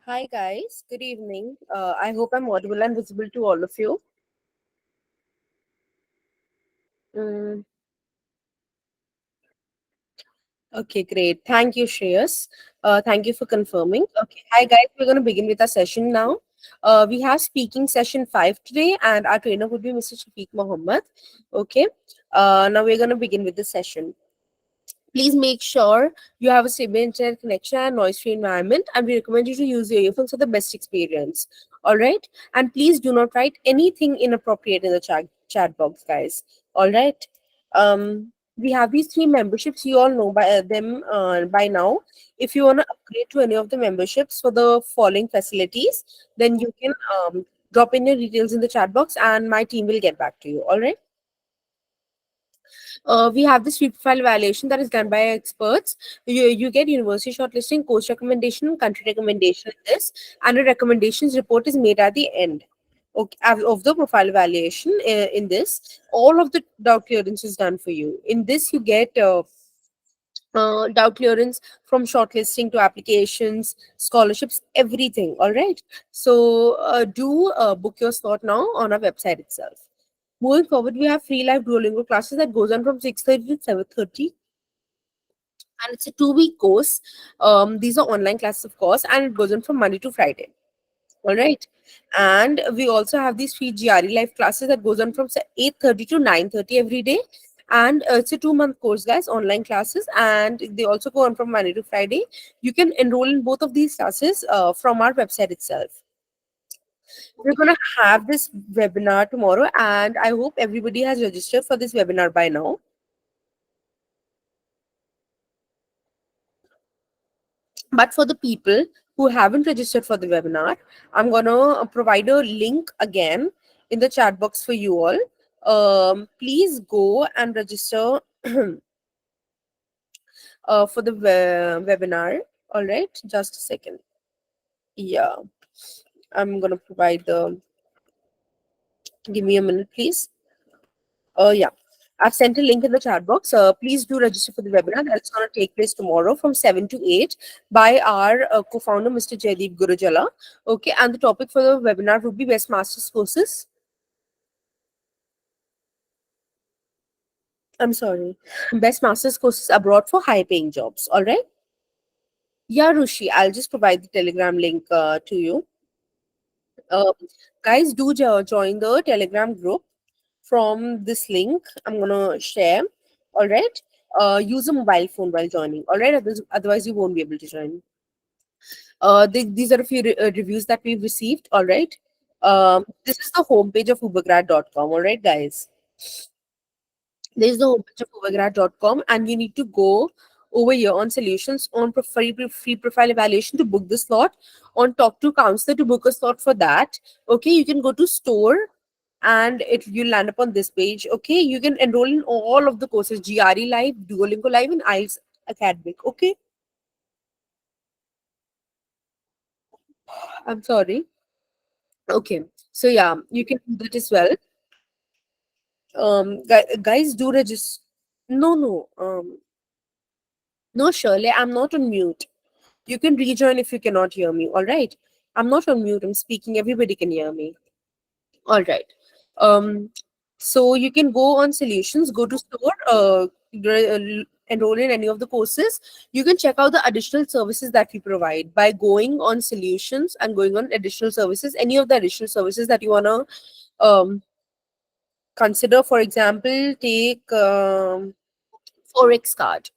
Hi guys, good evening. I hope I'm audible and visible to all of you. Mm, okay, great. Thank you, Shreyas. Thank you for confirming. Okay, hi guys, we're going to begin with our session now. We have speaking session 5 today, and our trainer would be Mr. Shafiq Mohammed. Okay, now we're going to begin with the session. Please make sure you have a stable internet connection and noise-free environment, and we recommend you to use your earphones for the best experience. All right, and please do not write anything inappropriate in the chat box, guys. All right. We have these three memberships. You all know them by now. If you want to upgrade to any of the memberships for the following facilities, then you can drop in your details in the chat box, and my team will get back to you. All right. We have this free profile evaluation that is done by experts. You get university shortlisting, course recommendation, country recommendation in this, and a recommendations report is made at the end. Okay, of the profile evaluation in this, all of the doubt clearance is done for you. In this, you get doubt clearance from shortlisting to applications, scholarships, everything. All right. So do book your slot now on our website itself. Moving forward, we have free live Duolingo classes that goes on from 6:30 to 7:30, and it's a 2 week course. These are online classes, of course, and it goes on from Monday to Friday. All right, and we also have these free GRE live classes that goes on from 8:30 to 9:30 every day, and it's a 2 month course, guys. Online classes, and they also go on from Monday to Friday. You can enroll in both of these classes from our website itself. We're going to have this webinar tomorrow, and I hope everybody has registered for this webinar by now. But for the people who haven't registered for the webinar, I'm going to provide a link again in the chat box for you all. Please go and register for the webinar. All right, just a second. Yeah, I'm going to provide the. Give me a minute, please. Yeah. I've sent a link in the chat box. Please do register for the webinar that's going to take place tomorrow from 7 to 8 by our co-founder, Mr. Jaideep Gurujala. Okay, and the topic for the webinar would be Best Masters Courses. I'm sorry, Best Masters Courses abroad for high-paying jobs. All right. Yeah, Rushi, I'll just provide the Telegram link to you. Uh, Guys, do join the Telegram group from this link I'm gonna share. All right. Use a mobile phone while joining. All right. Otherwise, you won't be able to join. These are a few reviews that we've received. All right. This is the homepage of Ubergrad.com. All right, guys. This is the homepage of Ubergrad.com, and you need to go over here on solutions on free profile evaluation to book the slot. On talk to counselor to book a slot for that. Okay, you can go to store and it you land up on this page. Okay, you can enroll in all of the courses: GRE Live, Duolingo Live, and IELTS Academic. Okay, I'm sorry. Okay, so yeah, you can do that as well. Guys, do register. No, no, no, Shirley, I'm not on mute. You can rejoin if you cannot hear me. All right, I'm not on mute. I'm speaking. Everybody can hear me. All right. Um, so you can go on solutions, go to store, enroll in any of the courses. You can check out the additional services that we provide by going on solutions and going on additional services. Any of the additional services that you wanna consider, for example, take Forex card.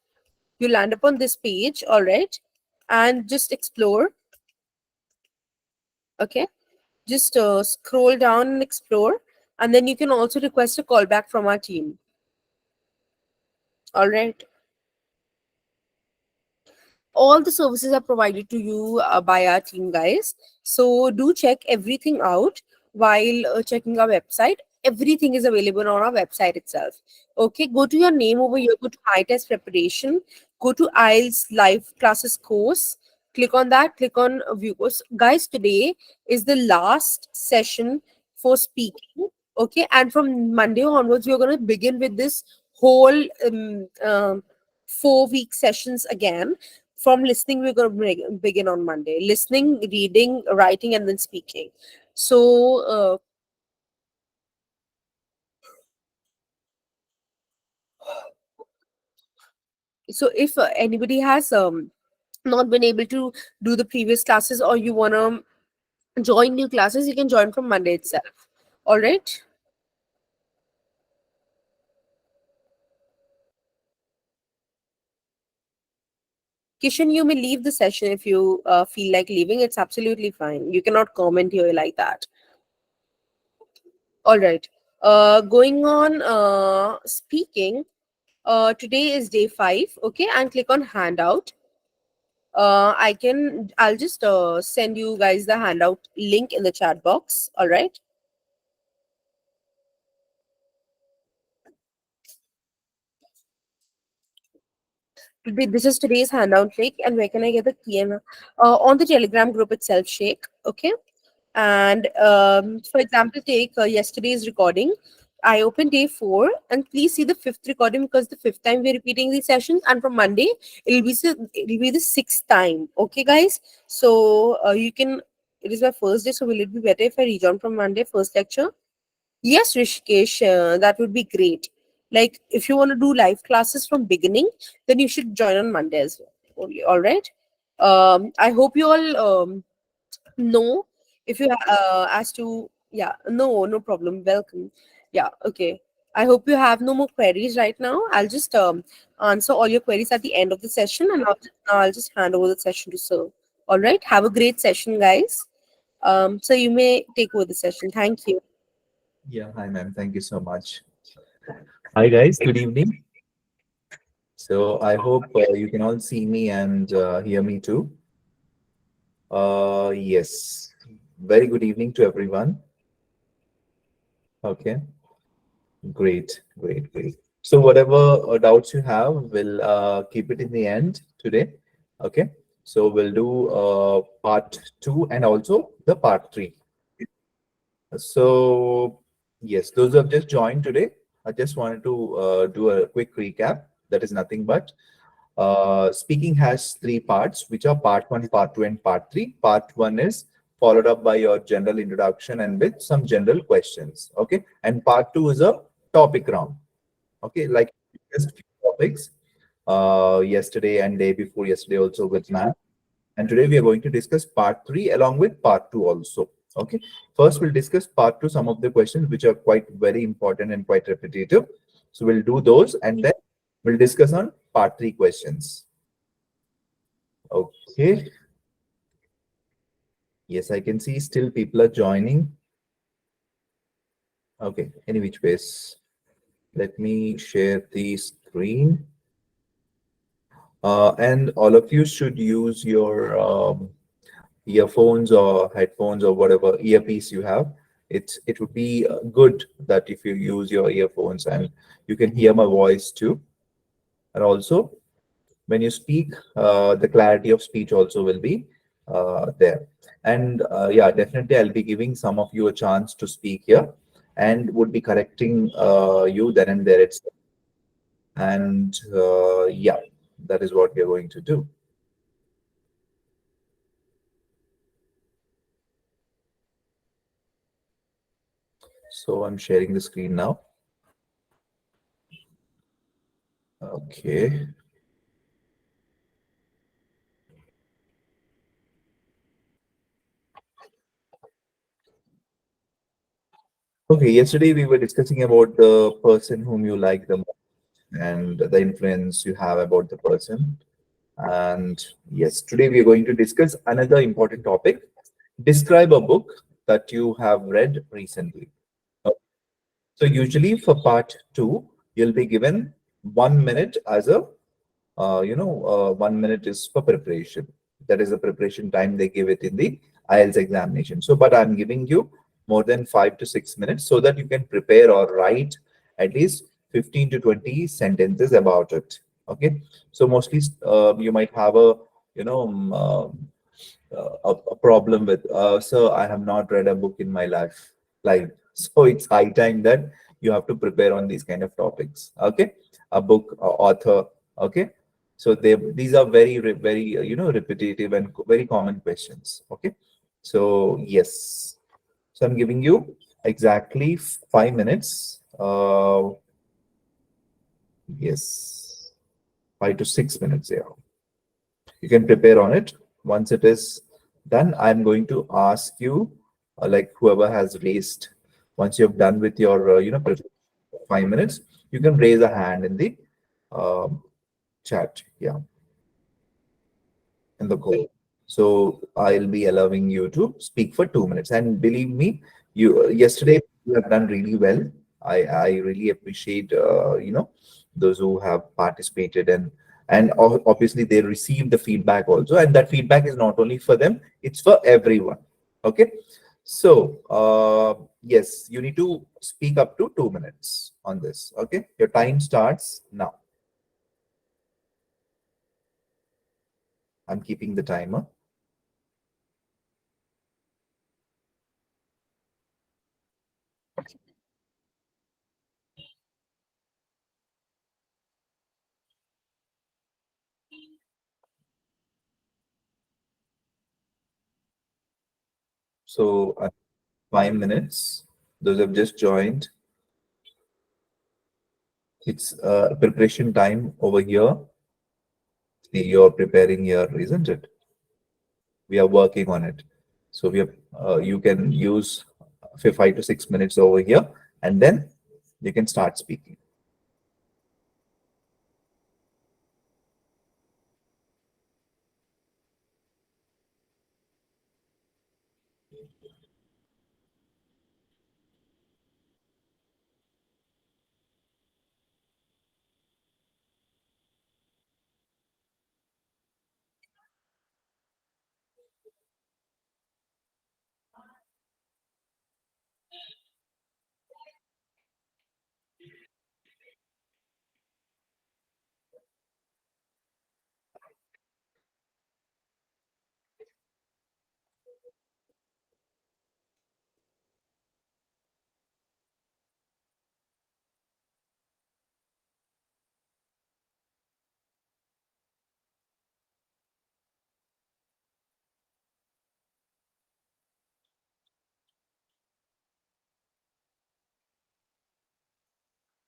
You land up on this page, all right, and just explore. Okay, just scroll down and explore, and then you can also request a callback from our team. All right. All the services are provided to you by our team, guys. So do check everything out while checking our website. Everything is available on our website itself. Okay, go to your name over here, go to high test preparation, go to IELTS live classes course, click on that, click on view course. Guys, today is the last session for speaking. Okay, and from Monday onwards, we're going to begin with this whole 4 week sessions again. From listening, we're going to begin on Monday. Listening, reading, writing, and then speaking. So if anybody has not been able to do the previous classes, or you want to join new classes, you can join from Monday itself. All right. Kishan, you may leave the session if you feel like leaving. It's absolutely fine. You cannot comment here like that. All right. Going on speaking. Today is day 5. Okay, and click on handout. I'll just send you guys the handout link in the chat box. All right. This is today's handout link, and where can I get the TM? On the Telegram group itself, Shake. Okay. And for example, take yesterday's recording. I opened day 4, and please see the 5th recording, because the 5th time we're repeating these sessions, and from Monday it'll be the 6th time. Okay, guys. So you can. It is my first day, so will it be better if I rejoin from Monday first lecture? Yes, Rishikesh, that would be great. Like, if you want to do live classes from beginning, then you should join on Monday as well. Only, all right. I hope you all know if you as to yeah, no problem. Welcome. Yeah, okay. I hope you have no more queries right now. I'll just answer all your queries at the end of the session, and I'll just hand over the session to Sir. All right. Have a great session, guys. So you may take over the session. Thank you. Yeah, hi ma'am. Thank you so much. Hi guys, good evening. So I hope you can all see me and hear me too. Yes. Very good evening to everyone. Okay, great, great, great. So whatever doubts you have, we'll keep it in the end today. Okay. So we'll do part 2 and also the part 3. So yes, those who have just joined today, I just wanted to do a quick recap. That is nothing but speaking has 3 parts, which are part 1, part 2, and part 3. Part 1 is followed up by your general introduction and with some general questions. Okay, and part 2 is a topic round. Okay, like just few topics yesterday and day before yesterday also with math. And today we are going to discuss part 3 along with part 2 also. Okay. First, we'll discuss part 2, some of the questions which are quite very important and quite repetitive. So we'll do those, and then we'll discuss on part 3 questions. Okay. Yes, I can see still people are joining. Okay. Any which ways. Let me share the screen. And all of you should use your earphones or headphones or whatever earpiece you have. It would be good that if you use your earphones and you can hear my voice too. And also when you speak, the clarity of speech also will be there. And yeah, definitely I'll be giving some of you a chance to speak here and would be correcting you then and there itself. And yeah, that is what we are going to do. So I'm sharing the screen now. Okay. Okay, yesterday we were discussing about the person whom you like the most and the influence you have about the person. And yes, today we are going to discuss another important topic. Describe a book that you have read recently. So usually for part 2, you'll be given 1 minute as a 1 minute is for preparation. That is the preparation time they give it in the IELTS examination. So, but I'm giving you more than 5 to 6 minutes so that you can prepare or write at least 15 to 20 sentences about it. Okay. So mostly you might have a, you know, a problem with, sir, I have not read a book in my life. Like, so it's high time that you have to prepare on these kind of topics. Okay. A book, author. Okay, So these are very repetitive and very common questions. Okay. So yes. So I'm giving you exactly 5 minutes. Yes, 5 to 6 minutes. Yeah, you can prepare on it. Once it is done, I'm going to ask you, like whoever has raised, once you've done with your, 5 minutes, you can raise a hand in the um chat. Yeah, in the call. So I'll be allowing you to speak for 2 minutes. And believe me, you yesterday you have done really well. I really appreciate those who have participated, and obviously they receive the feedback also, and that feedback is not only for them, it's for everyone. Okay. So yes, you need to speak up to 2 minutes on this. Okay, your time starts now. I'm keeping the timer. So 5 minutes. Those have just joined. It's preparation time over here. See, you're preparing here, isn't it? We are working on it. So we have you can use 5 to 6 minutes over here, and then you can start speaking.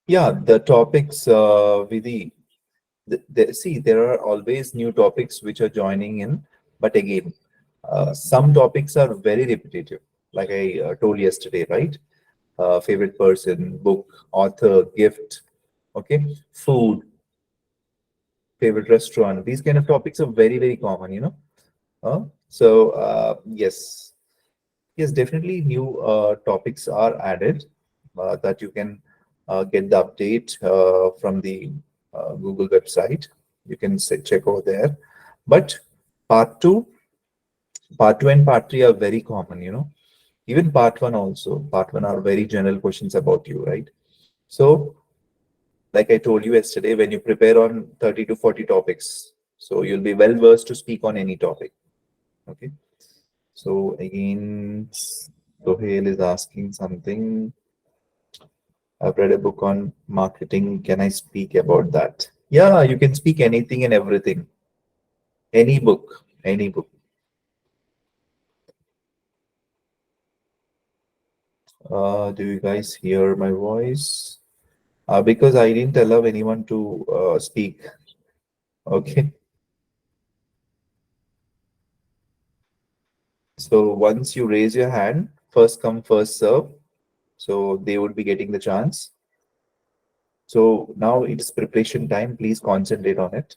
Yeah, the topics, Vidhi. See, there are always new topics which are joining in, but again, some topics are very repetitive, like I told yesterday, right? Favorite person, book, author, gift, okay, food, favorite restaurant. These kind of topics are very common, Yes, yes, definitely new topics are added that you can get the update from the Google website. You can check over there. But part two, part two and part three are very common, Even part one also. Part one are very general questions about you, right? So, like I told you yesterday, when you prepare on 30 to 40 topics, so you'll be well versed to speak on any topic. Okay. So again, Sohail is asking something. I've read a book on marketing. Can I speak about that? Yeah, you can speak anything and everything. Any book, any book. Do you guys hear my voice? Because I didn't allow anyone to speak. Okay. So once you raise your hand, first come, first serve. So they would be getting the chance. So now it's preparation time. Please concentrate on it.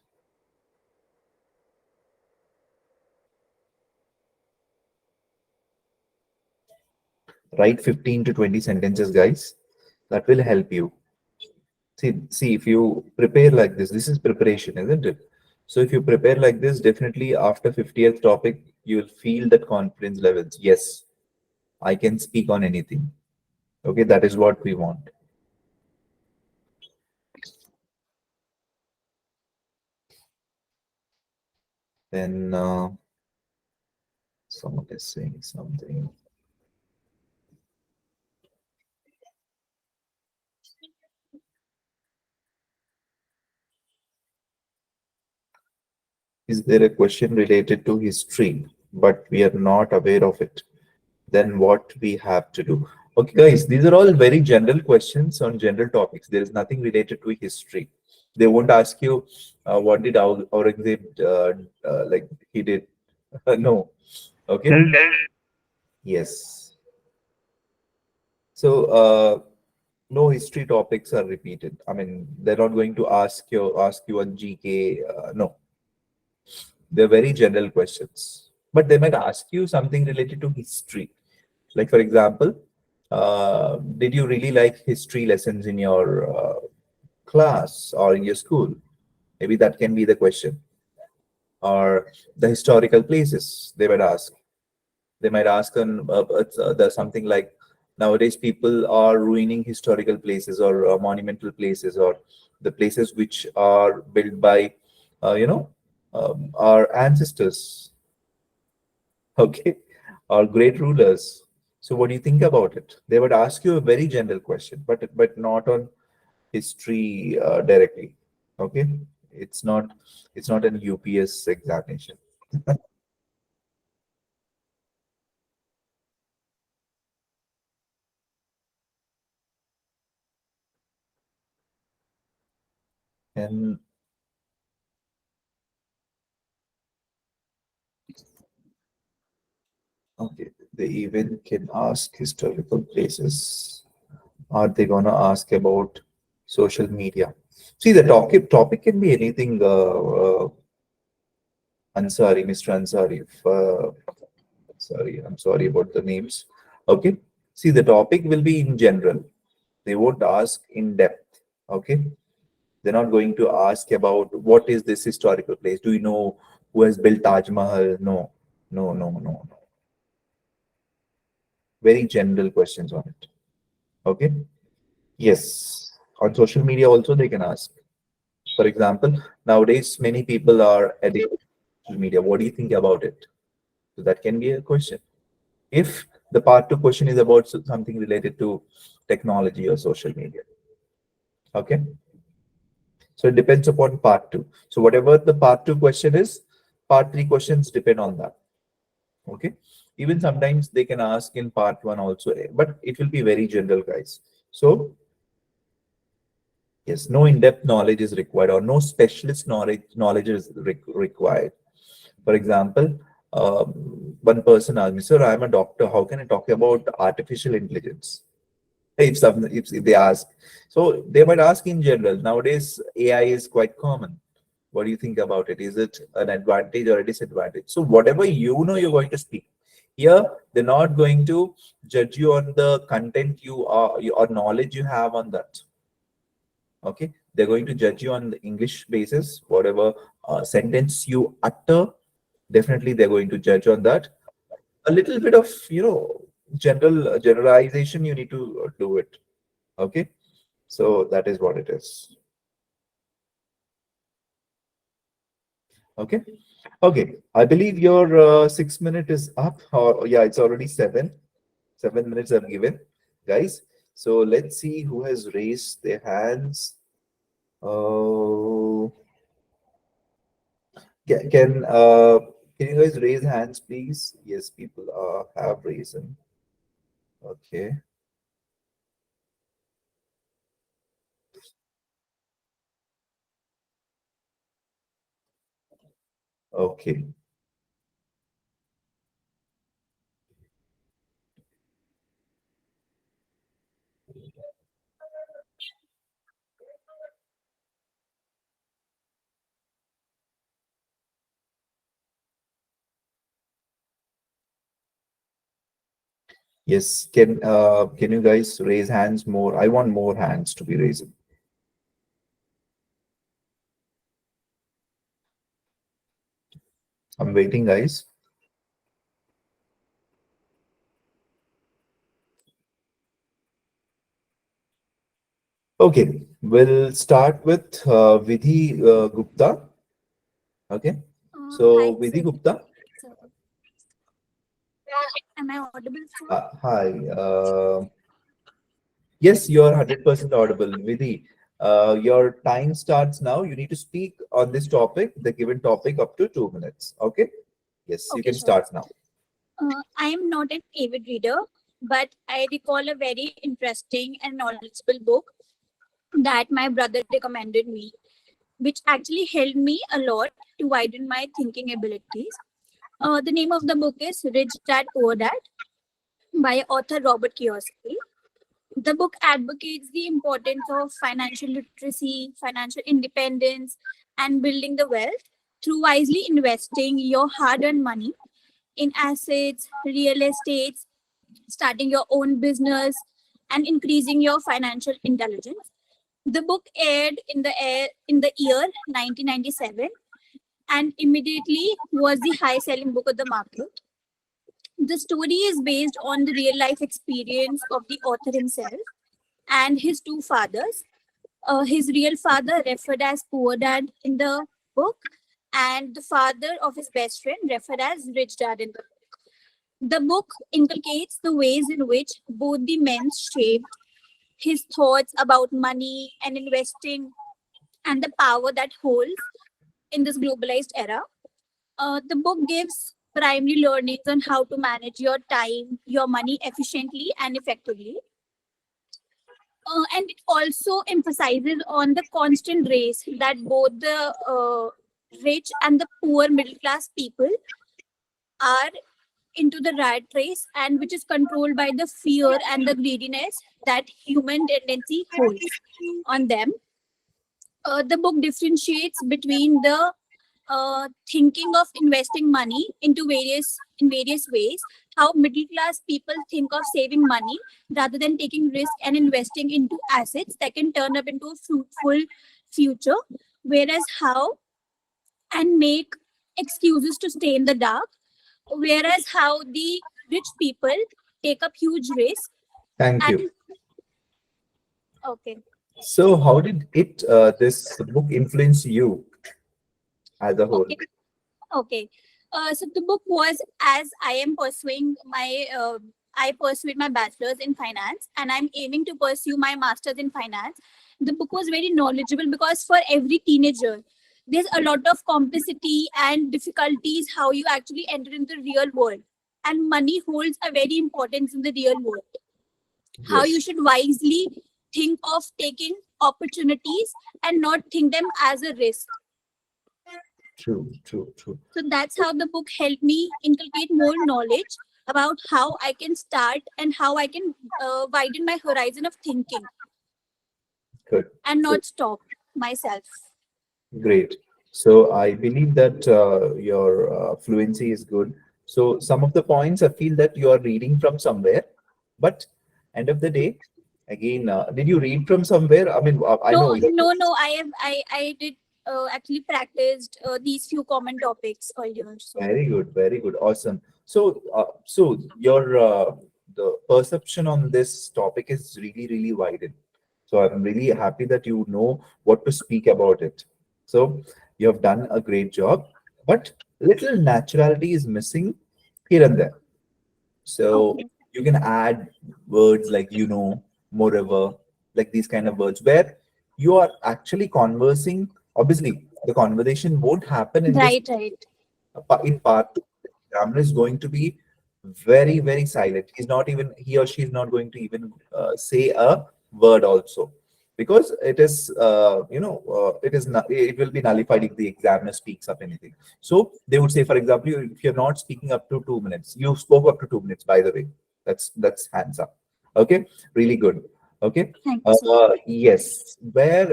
Write 15 to 20 sentences, guys. That will help you. See, if you prepare like this is preparation, isn't it? So if you prepare like this, definitely after 50th topic, you'll feel that confidence levels. Yes, I can speak on anything. Okay, that is what we want. Then someone is saying something. Is there a question related to history, but we are not aware of it? Then what we have to do? Okay, guys, these are all very general questions on general topics. There is nothing related to history. They won't ask you what did Aurangzeb like he did. No. Okay. Yes. So no history topics are repeated. I mean, they're not going to ask you on GK. No, they're very general questions. But they might ask you something related to history. Like, for example, did you really like history lessons in your class or in your school? Maybe that can be the question. Or the historical places they might ask. They might ask on there's something like nowadays people are ruining historical places or monumental places or the places which are built by our ancestors, okay, or great rulers. So what do you think about it? They would ask you a very general question, but not on history directly. Okay, it's not it's not an UPS examination. And okay, they even can ask historical places. Are they gonna ask about social media? See, the topic can be anything. Ansari, Mr. Ansari. If, sorry, I'm sorry about the names. Okay. See, the topic will be in general. They won't ask in depth. Okay. They're not going to ask about what is this historical place. Do you know who has built Taj Mahal? No, no, no, no, no. Very general questions on it. Okay. Yes. On social media also they can ask. For example, nowadays many people are addicted to social media. What do you think about it? So that can be a question. If the part two question is about something related to technology or social media. Okay. So it depends upon part two. So whatever the part two question is, part three questions depend on that. Okay. Even sometimes they can ask in part one also, but it will be very general, guys. So yes, no in-depth knowledge is required or no specialist knowledge is required. For example, one person asked me, "Sir, I'm a doctor. How can I talk about artificial intelligence?" If they ask, so they might ask in general. Nowadays, AI is quite common. What do you think about it? Is it an advantage or a disadvantage? So whatever you know, you're going to speak. Here, they're not going to judge you on the content you are or knowledge you have on that. Okay, they're going to judge you on the English basis. Whatever sentence you utter, definitely they're going to judge on that. A little bit of generalization you need to do it. Okay, so that is what it is. Okay. Okay, I believe your 6 minute is up, or yeah, it's already 7 minutes I've given, guys. So let's see who has raised their hands. Oh, can you guys raise hands, please? Yes, people have risen. Okay. Okay. Yes, can you guys raise hands more? I want more hands to be raised. I'm waiting, guys. Okay, we'll start with Vidhi Gupta. Okay, so Hi, Vidhi sir. Gupta. So, am I audible, sir? Hi. Yes, you are 100% audible, Vidhi. Your time starts now. You need to speak on this topic, the given topic, up to 2 minutes. Okay. Yes, you Okay, can sure. start now. I am not an avid reader, but I recall a very interesting and knowledgeable book that my brother recommended me, which actually helped me a lot to widen my thinking abilities. The name of the book is Rich Dad Poor Dad by author Robert Kiyosaki. The book advocates the importance of financial literacy, financial independence, and building the wealth through wisely investing your hard earned money in assets, real estates, starting your own business, and increasing your financial intelligence. The book aired in the year 1997 and immediately was the high selling book of the market. The story is based on the real life experience of the author himself and his two fathers. His real father, referred as Poor Dad in the book, and the father of his best friend, referred as Rich Dad in the book. The book inculcates the ways in which both the men shaped his thoughts about money and investing and the power that holds in this globalized era. The book gives primary learnings on how to manage your time, your money efficiently and effectively. And it also emphasizes on the constant race that both the rich and the poor middle class people are into the rat race, and which is controlled by the fear and the greediness that human tendency holds on them. The book differentiates between the thinking of investing money into various ways, how middle class people think of saving money rather than taking risk and investing into assets that can turn up into a fruitful future, whereas how and make excuses to stay in the dark, whereas how the rich people take up huge risk. Thank you. And okay. So, how did this book influence you as a whole? Okay. Okay. So the book was, as I pursued my bachelor's in finance and I'm aiming to pursue my master's in finance. The book was very knowledgeable because for every teenager, there's a lot of complexity and difficulties how you actually enter into the real world. And money holds a very importance in the real world. How you Yes, should wisely think of taking opportunities and not think them as a risk. true, true, true. So that's how the book helped me inculcate more knowledge about how I can start and how I can widen my horizon of thinking Good. and So, not stop myself. great. So I believe that your fluency is good. So some of the points I feel that you are reading from somewhere, but end of the day, again, did you read from somewhere? I mean, I No, know you. no, no. I did actually practiced these few common topics earlier. So Very good, awesome. So, your the perception on this topic is really, really widened. So I'm really happy that you know what to speak about it. So you have done a great job, but little naturality is missing here and there. So okay, you can add words like moreover, like these kind of words where you are actually conversing. Obviously, the conversation won't happen in this right, right, in part two. The examiner is going to be very, very silent. He or she is not going to even say a word also, because it is it is not, it will be nullified if the examiner speaks up anything. So they would say, for example, if you're not speaking up to 2 minutes, you spoke up to 2 minutes, by the way. That's hands up. Okay, really good. Okay. thank you, sir. Yes, where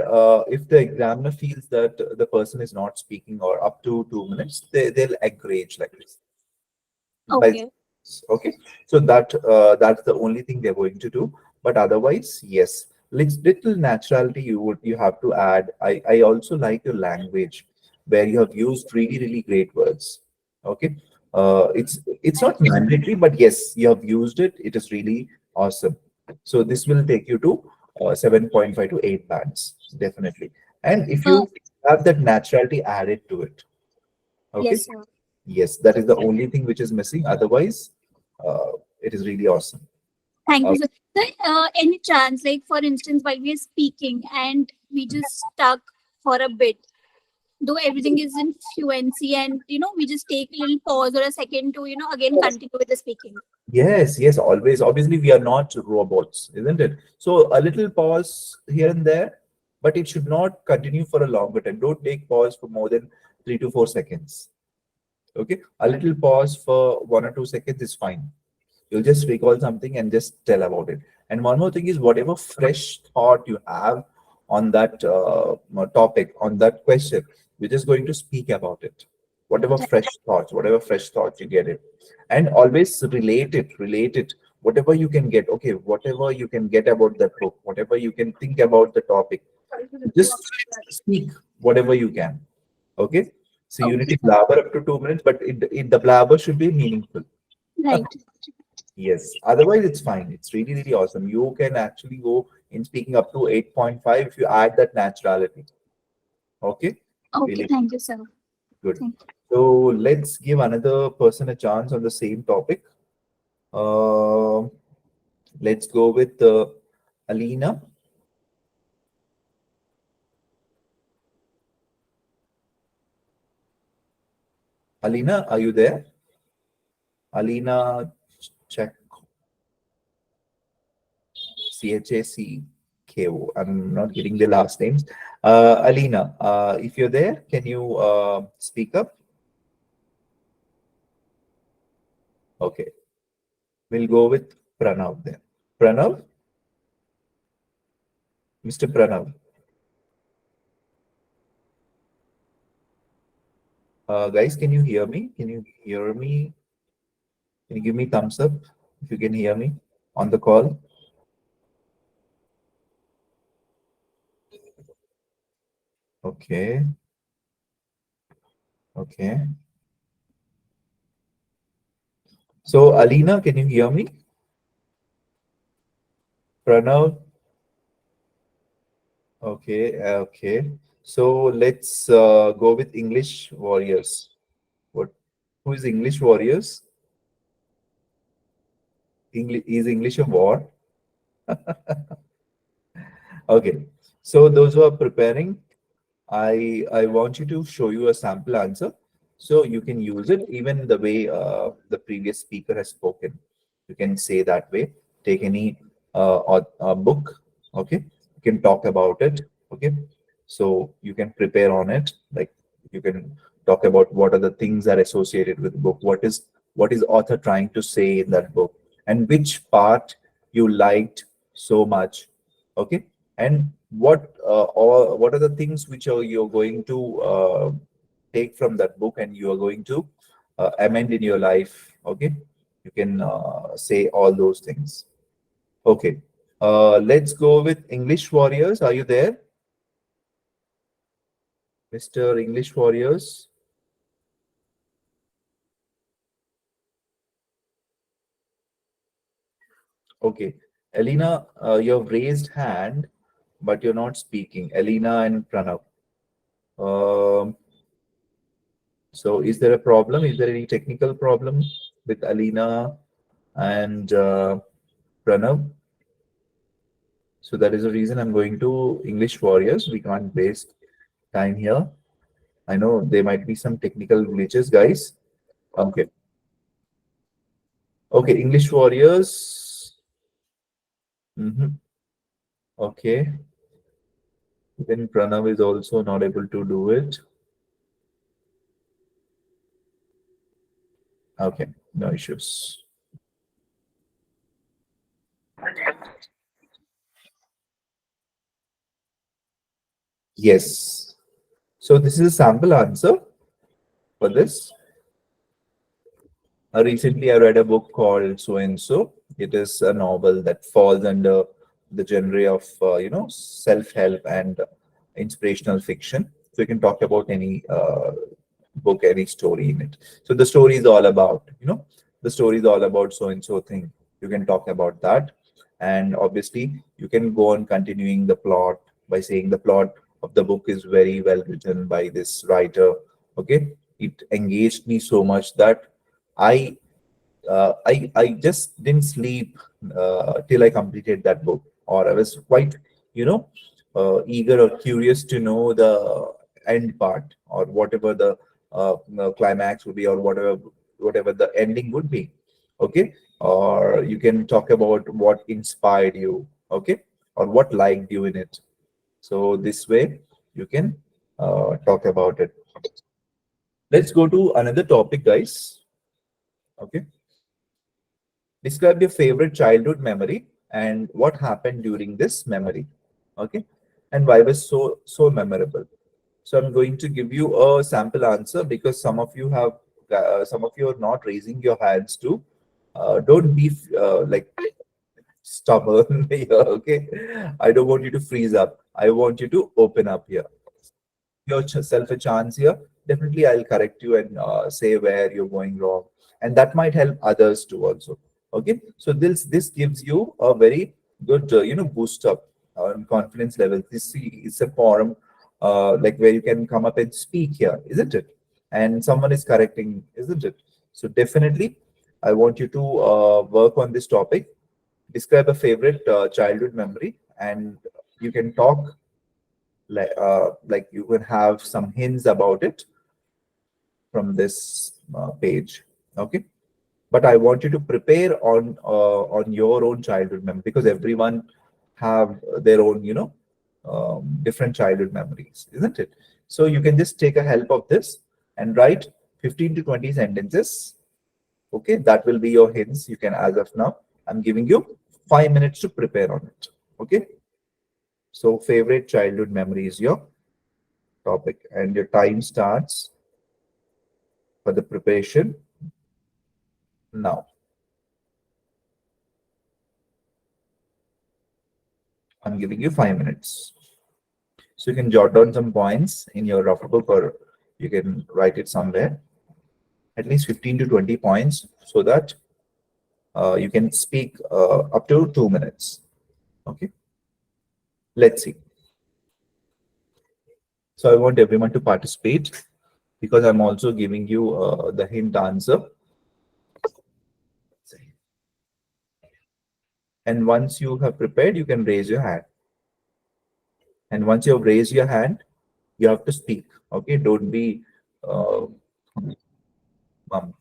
if the examiner feels that the person is not speaking or up to 2 minutes, they'll encourage like this. By Okay, okay, so that's the only thing they're going to do. But otherwise, yes, little naturality you have to add. I also like your language where you have used really, really great words. Okay, it's thank not you, sir. mandatory, but yes, you have used it. It is really awesome. So this will take you to 7.5 to 8 bands definitely. And if Uh, you have that naturality added to it, okay. yes, sir. Yes, that is the only thing which is missing. Otherwise, it is really awesome. Thank Uh, you, sir. Sir, any chance, like for instance, while we are speaking and we just stuck for a bit. Though everything is in fluency, and we just take a little pause or a second to again continue with the speaking. Yes, yes, always. Obviously, we are not robots, isn't it? So a little pause here and there, but it should not continue for a longer time. Don't take pause for more than 3 to 4 seconds. Okay, a little pause for 1 or 2 seconds is fine. You'll just recall something and just tell about it. And one more thing is, whatever fresh thought you have on that topic, on that question, you're just going to speak about it. Whatever fresh thoughts you get it, and always relate it. Whatever you can get, okay, whatever you can get about that book, whatever you can think about the topic, just speak whatever you can. Okay, so you need Okay, to blabber up to 2 minutes, but the blabber should be meaningful. right. Yes, otherwise it's fine. It's really, really awesome. You can actually go in speaking up to 8.5 if you add that naturality. Okay, Okay, really thank you, sir. good. Thank So let's give another person a chance on the same topic. Uh, let's go with Alina. Alina, are you there? Alina, check Chako. I'm not getting the last names. Alina, if you're there, can you speak up? Okay, we'll go with Pranav then. Pranav, Mr. Pranav. Guys, can you hear me? Can you hear me? Can you give me thumbs up if you can hear me on the call? Okay, okay. So, Alina, can you hear me? Pranav, okay, okay. So let's go with English warriors. What? Who is English warriors? English is English a war? Okay. So those who are preparing, I want you to show you a sample answer, so you can use it even the way the previous speaker has spoken. You can say that way. Take any book, okay? You can talk about it, okay? So you can prepare on it. Like you can talk about what are the things that are associated with the book. What is author trying to say in that book, and which part you liked so much, okay? And what are the things which you're going to take from that book and you are going to amend in your life, okay? You can say all those things. Okay, let's go with English warriors. Are you there, Mr. English warriors? Okay, Elena, you have raised hand but you're not speaking, Elena and Pranav. um, So is there a problem? Is there any technical problem with Alina and Pranav? So that is the reason I'm going to English Warriors. We can't waste time here. I know there might be some technical glitches, guys. Okay. Okay, English Warriors. Okay. Then Pranav is also not able to do it. Okay, no issues. Yes. So this is a sample answer for this. Recently, I read a book called So and So. It is a novel that falls under the genre of self-help and inspirational fiction. So you can talk about any book, any story in it. So the story is all about the story is all about so and so thing. You can talk about that, and obviously you can go on continuing the plot by saying the plot of the book is very well written by this writer. Okay, it engaged me so much that I I just didn't sleep till I completed that book, or I was quite, you know, eager or curious to know the end part, or whatever the climax would be, or whatever the ending would be. Okay, or you can talk about what inspired you. Okay, or what liked you in it. So this way you can talk about it. Let's go to another topic, guys. Okay, describe your favorite childhood memory and what happened during this memory. Okay, and why was so memorable. So I'm going to give you a sample answer, because some of you are not raising your hands too. Don't be like stubborn here. Okay, I don't want you to freeze up. I want you to open up here. Yourself a chance here, definitely I'll correct you and say where you're going wrong, and that might help others too also. Okay, so this gives you a very good boost up on confidence level. This is a forum like where you can come up and speak here, isn't it? And someone is correcting, isn't it? So definitely I want you to work on this topic. Describe a favorite childhood memory, and you can talk like you can have some hints about it from this page. Okay, but I want you to prepare on your own childhood memory, because everyone have their own different childhood memories, isn't it? So you can just take a help of this and write 15 to 20 sentences. Okay, that will be your hints. You can, as of now, I'm giving you 5 minutes to prepare on it. Okay, so favorite childhood memory is your topic, and your time starts for the preparation now. I'm giving you 5 minutes. So you can jot down some points in your rough book, or you can write it somewhere, at least 15 to 20 points, so that you can speak up to 2 minutes. Okay, let's see. So I want everyone to participate, because I'm also giving you the hint answer. And once you have prepared, you can raise your hand. And once you have raised your hand, you have to speak. Okay, don't be uh, mum.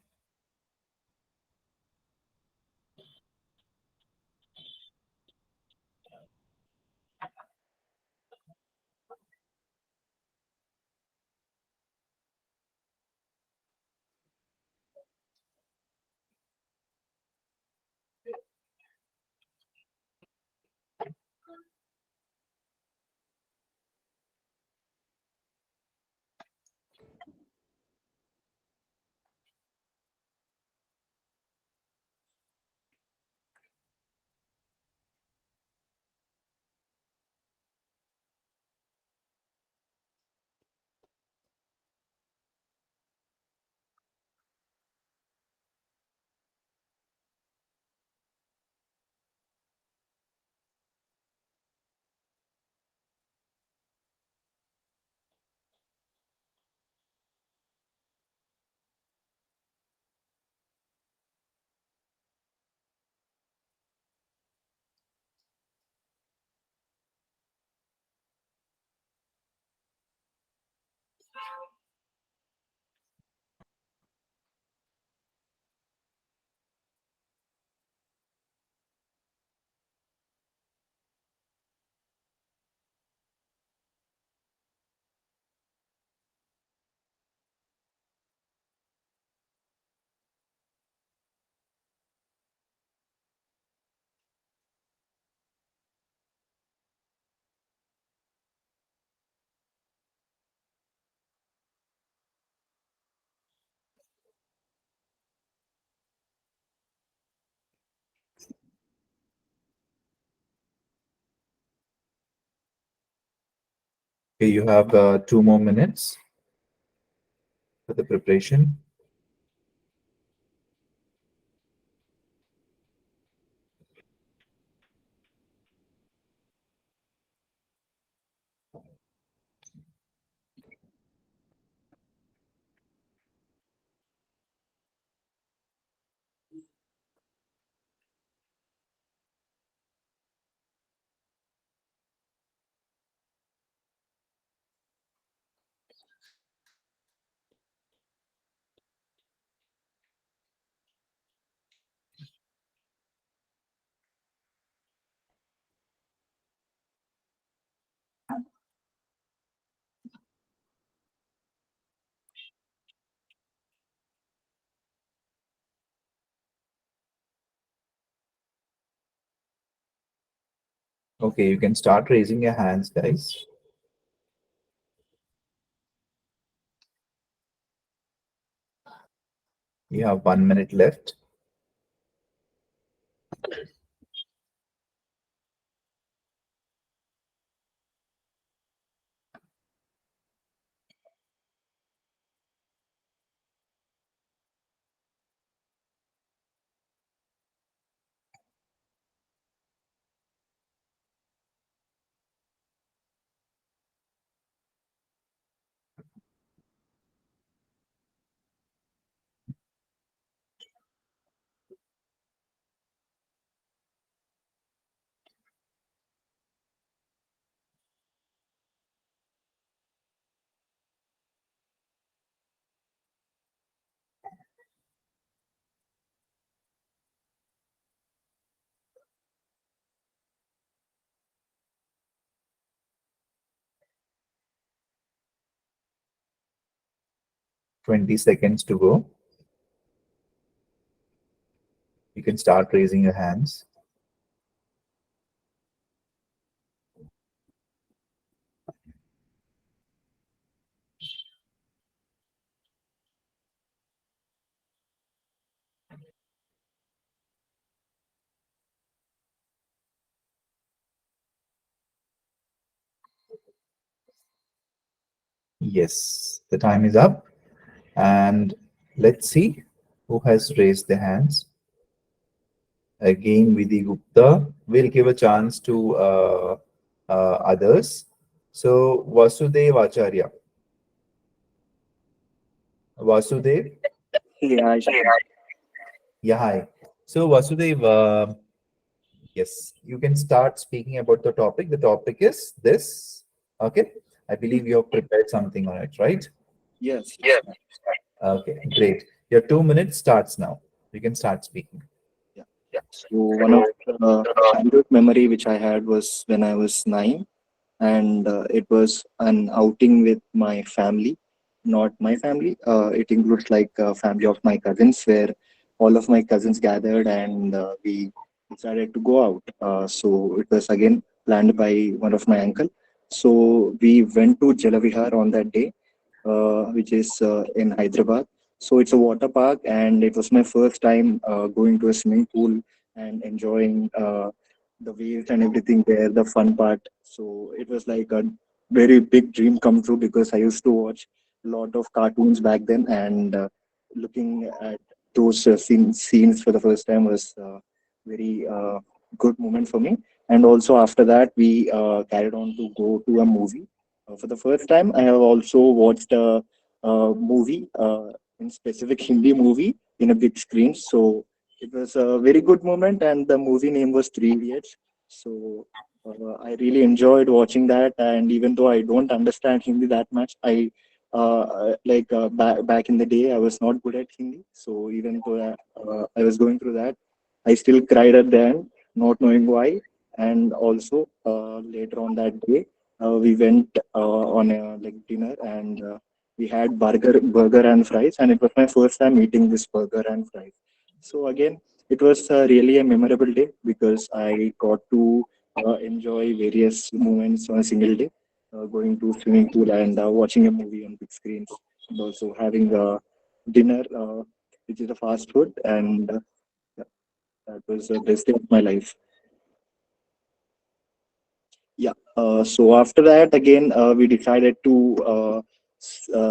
Okay, you have 2 more minutes for the preparation. Okay, you can start raising your hands, guys. You have 1 minute left. 20 seconds to go. You can start raising your hands. Yes, the time is up. And let's see who has raised their hands. Again, Vidhi Gupta. We'll give a chance to others. So, Vasudev Acharya. Vasudev? Yeah, I should. Yeah, hi. So, Vasudev, yes, you can start speaking about the topic. The topic is this. Okay. I believe you have prepared something on it, right? Yes, Yeah. yes. Okay, great. Your 2 minutes starts now. You can start speaking. Yeah. So one of the childhood memory which I had was when I was 9, and it was an outing with my family, not my family. It includes like family of my cousins, where all of my cousins gathered and we decided to go out. So it was again planned by one of my uncle. So we went to Jalavihar on that day, which is in Hyderabad. So it's a water park, and it was my first time going to a swimming pool and enjoying the waves and everything there, the fun part. So it was like a very big dream come true because I used to watch a lot of cartoons back then, and looking at those scenes for the first time was very good moment for me. And also after that, we carried on to go to a movie. For the first time, I have also watched a movie, in specific Hindi movie in a big screen. So it was a very good moment, and the movie name was Three Idiots. So I really enjoyed watching that, and even though I don't understand Hindi that much, I back in the day I was not good at Hindi. So even though I was going through that, I still cried at the end, not knowing why. And also later on that day, we went on a like dinner, and we had burger and fries, and it was my first time eating this burger and fries. So again, it was really a memorable day because I got to enjoy various moments on a single day, going to swimming pool and watching a movie on big screens, and also having dinner, which is a fast food, and yeah, that was the best day of my life. Yeah. So after that, again, we decided to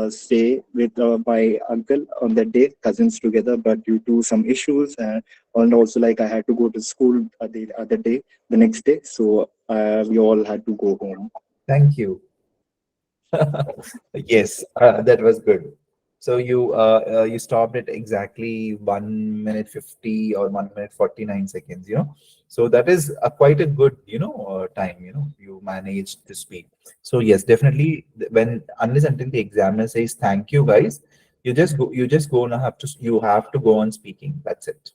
stay with my uncle on that day, cousins together. But due to some issues, and also like I had to go to school the other day, the next day, so we all had to go home. Thank you. Yes, that was good. So you stopped at exactly 1 minute 50 or 1 minute 49 seconds. So that is a quite a good time. You managed to speak. So yes, definitely when unless until the examiner says thank you, guys, you just go and you have to go on speaking. That's it.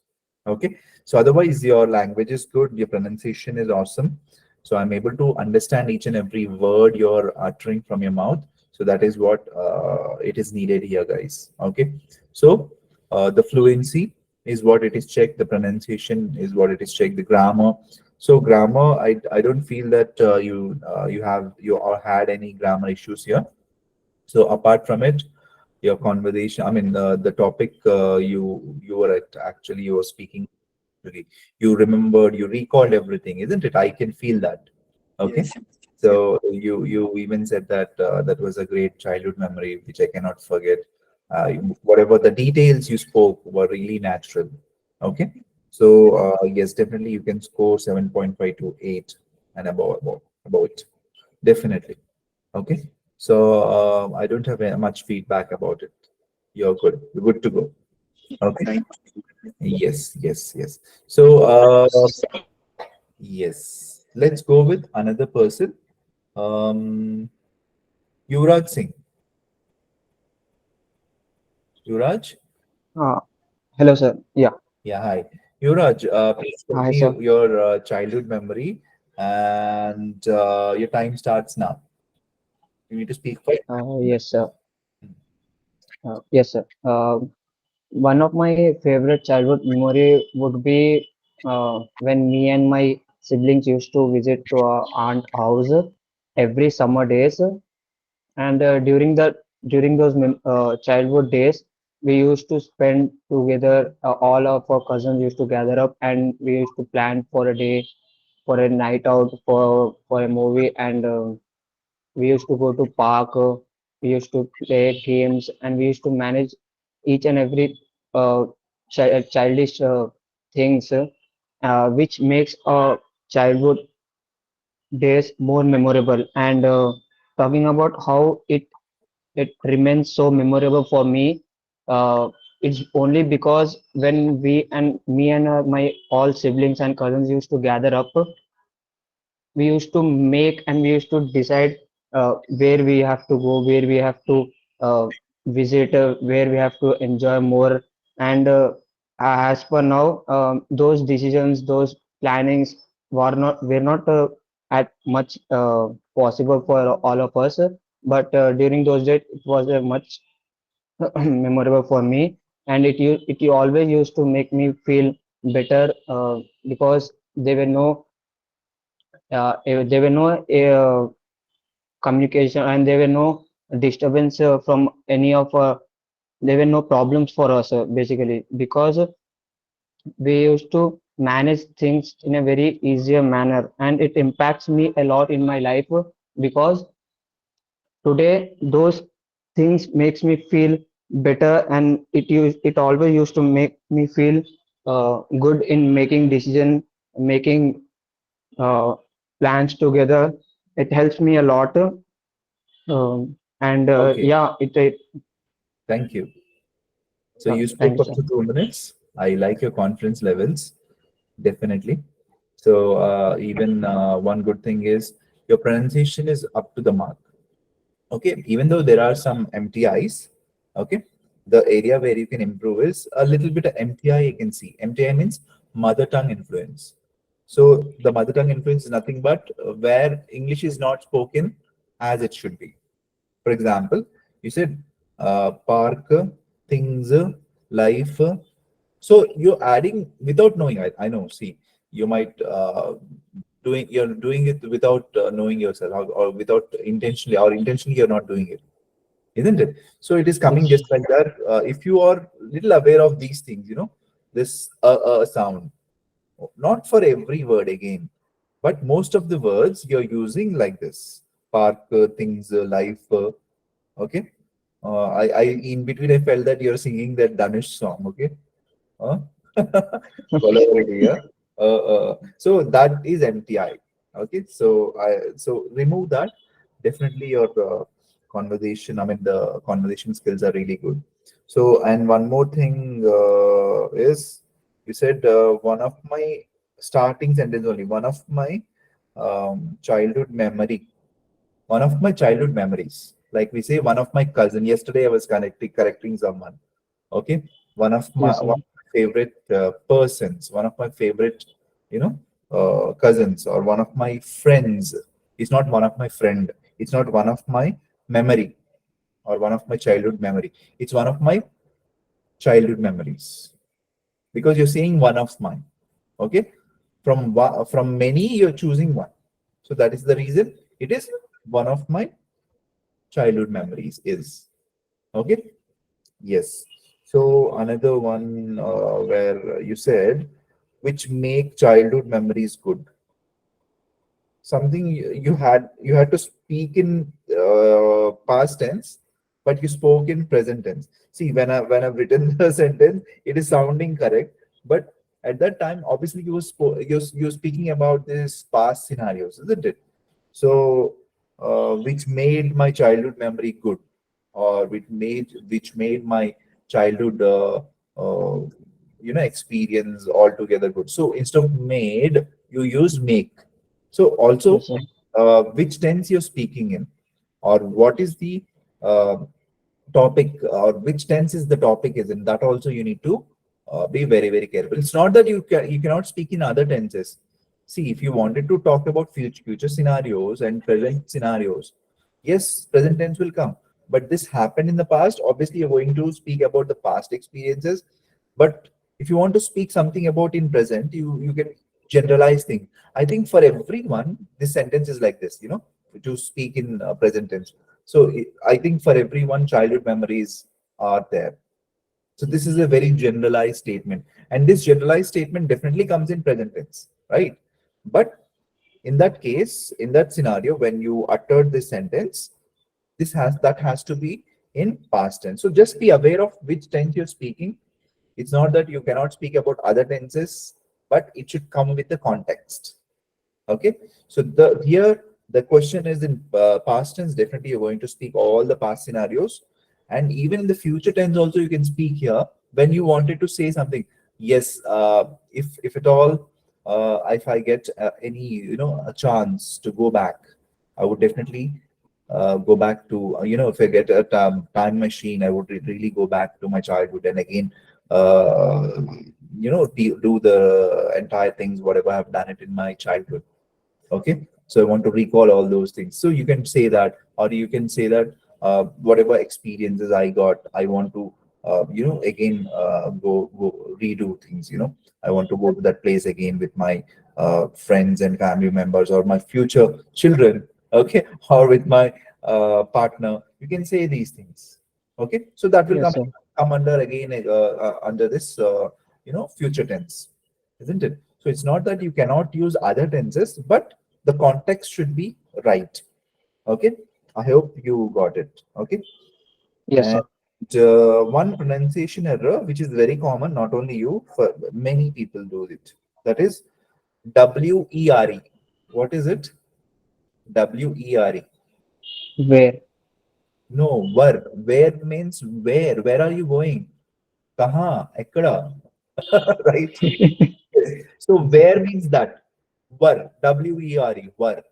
Okay. So otherwise your language is good, your pronunciation is awesome. So I'm able to understand each and every word you're uttering from your mouth. So that is what it is needed here, guys. Okay. So the fluency. is what it is checked. The pronunciation is what it is checked. The grammar. So grammar, I don't feel that you all had any grammar issues here. So apart from it, your conversation, I mean, the topic you were at, actually you were speaking, really, you remembered, you recalled everything, isn't it? I can feel that. Okay. Yes. Yeah. So you even said that that was a great childhood memory, which I cannot forget. Whatever the details you spoke were really natural. Okay. So yes, definitely you can score 7.5 to 8 and above it. Definitely. Okay. So I don't have much feedback about it. You're good. You're good to go. Okay. Thank Yes, yes, yes. So yes, let's go with another person. Um, Yuvraj Singh. Yuvraj? Uh, Hello, sir. Yeah. Yeah, hi. Yuvraj, please tell Hi, me sir. your childhood memory, and your time starts now. You need to speak for. Yes, sir. Yes, sir. One of my favorite childhood memory would be when me and my siblings used to visit to our aunt house every summer days. And during those childhood days, we used to spend together. All of our cousins used to gather up, and we used to plan for a day, for a night out, for a movie, and we used to go to park, we used to play games, and we used to manage each and every childish things, which makes our childhood days more memorable. And talking about how it remains so memorable for me, it's only because when me and my all siblings and cousins used to gather up, we used to make and we used to decide where we have to go, where we have to uh, visit, where we have to enjoy more. And as per now, those decisions, those plannings were not at much possible for all of us. But during those days, it was a much memorable for me, and it always used to make me feel better because there were no communication, and there were no disturbance from any of there were no problems for us basically, because we used to manage things in a very easier manner, and it impacts me a lot in my life because today those things makes me feel better, and it always used to make me feel good in making decision, making uh, plans together. It helps me a lot. And Okay, yeah, it thank you. So you thank spoke you, up sir. to 2 minutes. I like your confidence levels, definitely. So even one good thing is your pronunciation is up to the mark. Okay, even though there are some MTIs, okay, the area where you can improve is a little bit of MTI. You can see MTI means mother tongue influence. So the mother tongue influence is nothing but where English is not spoken as it should be. For example, you said park, things, life. So you're adding without knowing. I know. See, you might you're doing it without knowing yourself, or without intentionally, or intentionally you're not doing it, isn't it? So it is coming Yes, just like that. If you are little aware of these things, this sound, not for every word again, but most of the words you're using like this: park, things, life. Okay. I in between I felt that you're singing that Danish song. Okay. Huh? Collaborating, yeah. So that is MTI. Okay. So remove that. Definitely your conversation. I mean the conversation skills are really good. So and one more thing is you said one of my starting sentence only, one of my childhood memory, one of my childhood memories. Like we say, one of my cousin. Yesterday I was correcting someone. Okay, yes, one sir. of my favorite persons, one of my favorite, cousins, or one of my friends. It's not one of my friend. It's not one of my memory or one of my childhood memory. It's one of my childhood memories. because you're saying one of mine. Okay, from many you're choosing one, so that is the reason it is one of my childhood memories is. Okay, yes. So another one where you said which make childhood memories good. Something you had to speak in past tense, but you spoke in present tense. See, when I've written the sentence, it is sounding correct, but at that time, obviously, you're speaking about this past scenarios, isn't it? So, which made my childhood memory good, or which made my childhood experience altogether good. So instead of made, you use make. So also, Yes, sir. which tense you're speaking in, or what is the uh, topic, or which tense is the topic is in. That also you need to be very very careful. It's not that you cannot speak in other tenses. See, if you wanted to talk about future scenarios and present scenarios, yes, present tense will come. But this happened in the past. Obviously, you're going to speak about the past experiences. But if you want to speak something about in present, you can generalize things. I think for everyone, this sentence is like this. To speak in present tense. So I think for everyone, childhood memories are there. So this is a very generalized statement, and this generalized statement definitely comes in present tense, right? But in that case, in that scenario, when you uttered this sentence, that has to be in past tense. So just be aware of which tense you're speaking. It's not that you cannot speak about other tenses, but it should come with the context. Okay, so the question is in past tense. Definitely, you're going to speak all the past scenarios, and even in the future tense also you can speak here when you wanted to say something. Yes, if at all, if I get any a chance to go back, I would definitely go back to if I get a time machine, I would really go back to my childhood and again do the entire things whatever I've done it in my childhood. Okay, so I want to recall all those things. So you can say that, or you can say that whatever experiences I got, I want to again go redo things. I want to go to that place again with my friends and family members, or my future children. Okay, or with my partner. You can say these things. Okay, so that will Yes, come sir. come under again under this future tense, isn't it? So it's not that you cannot use other tenses, but the context should be right. Okay, I hope you got it. Okay, Yes, and sir. one pronunciation error which is very common, not only you, for many people do it. That is WERE. What is it? WERE. Where? No, where. Where means where. Where are you going? Kaha, ekkada, right? So where means that. Were, WERE, were.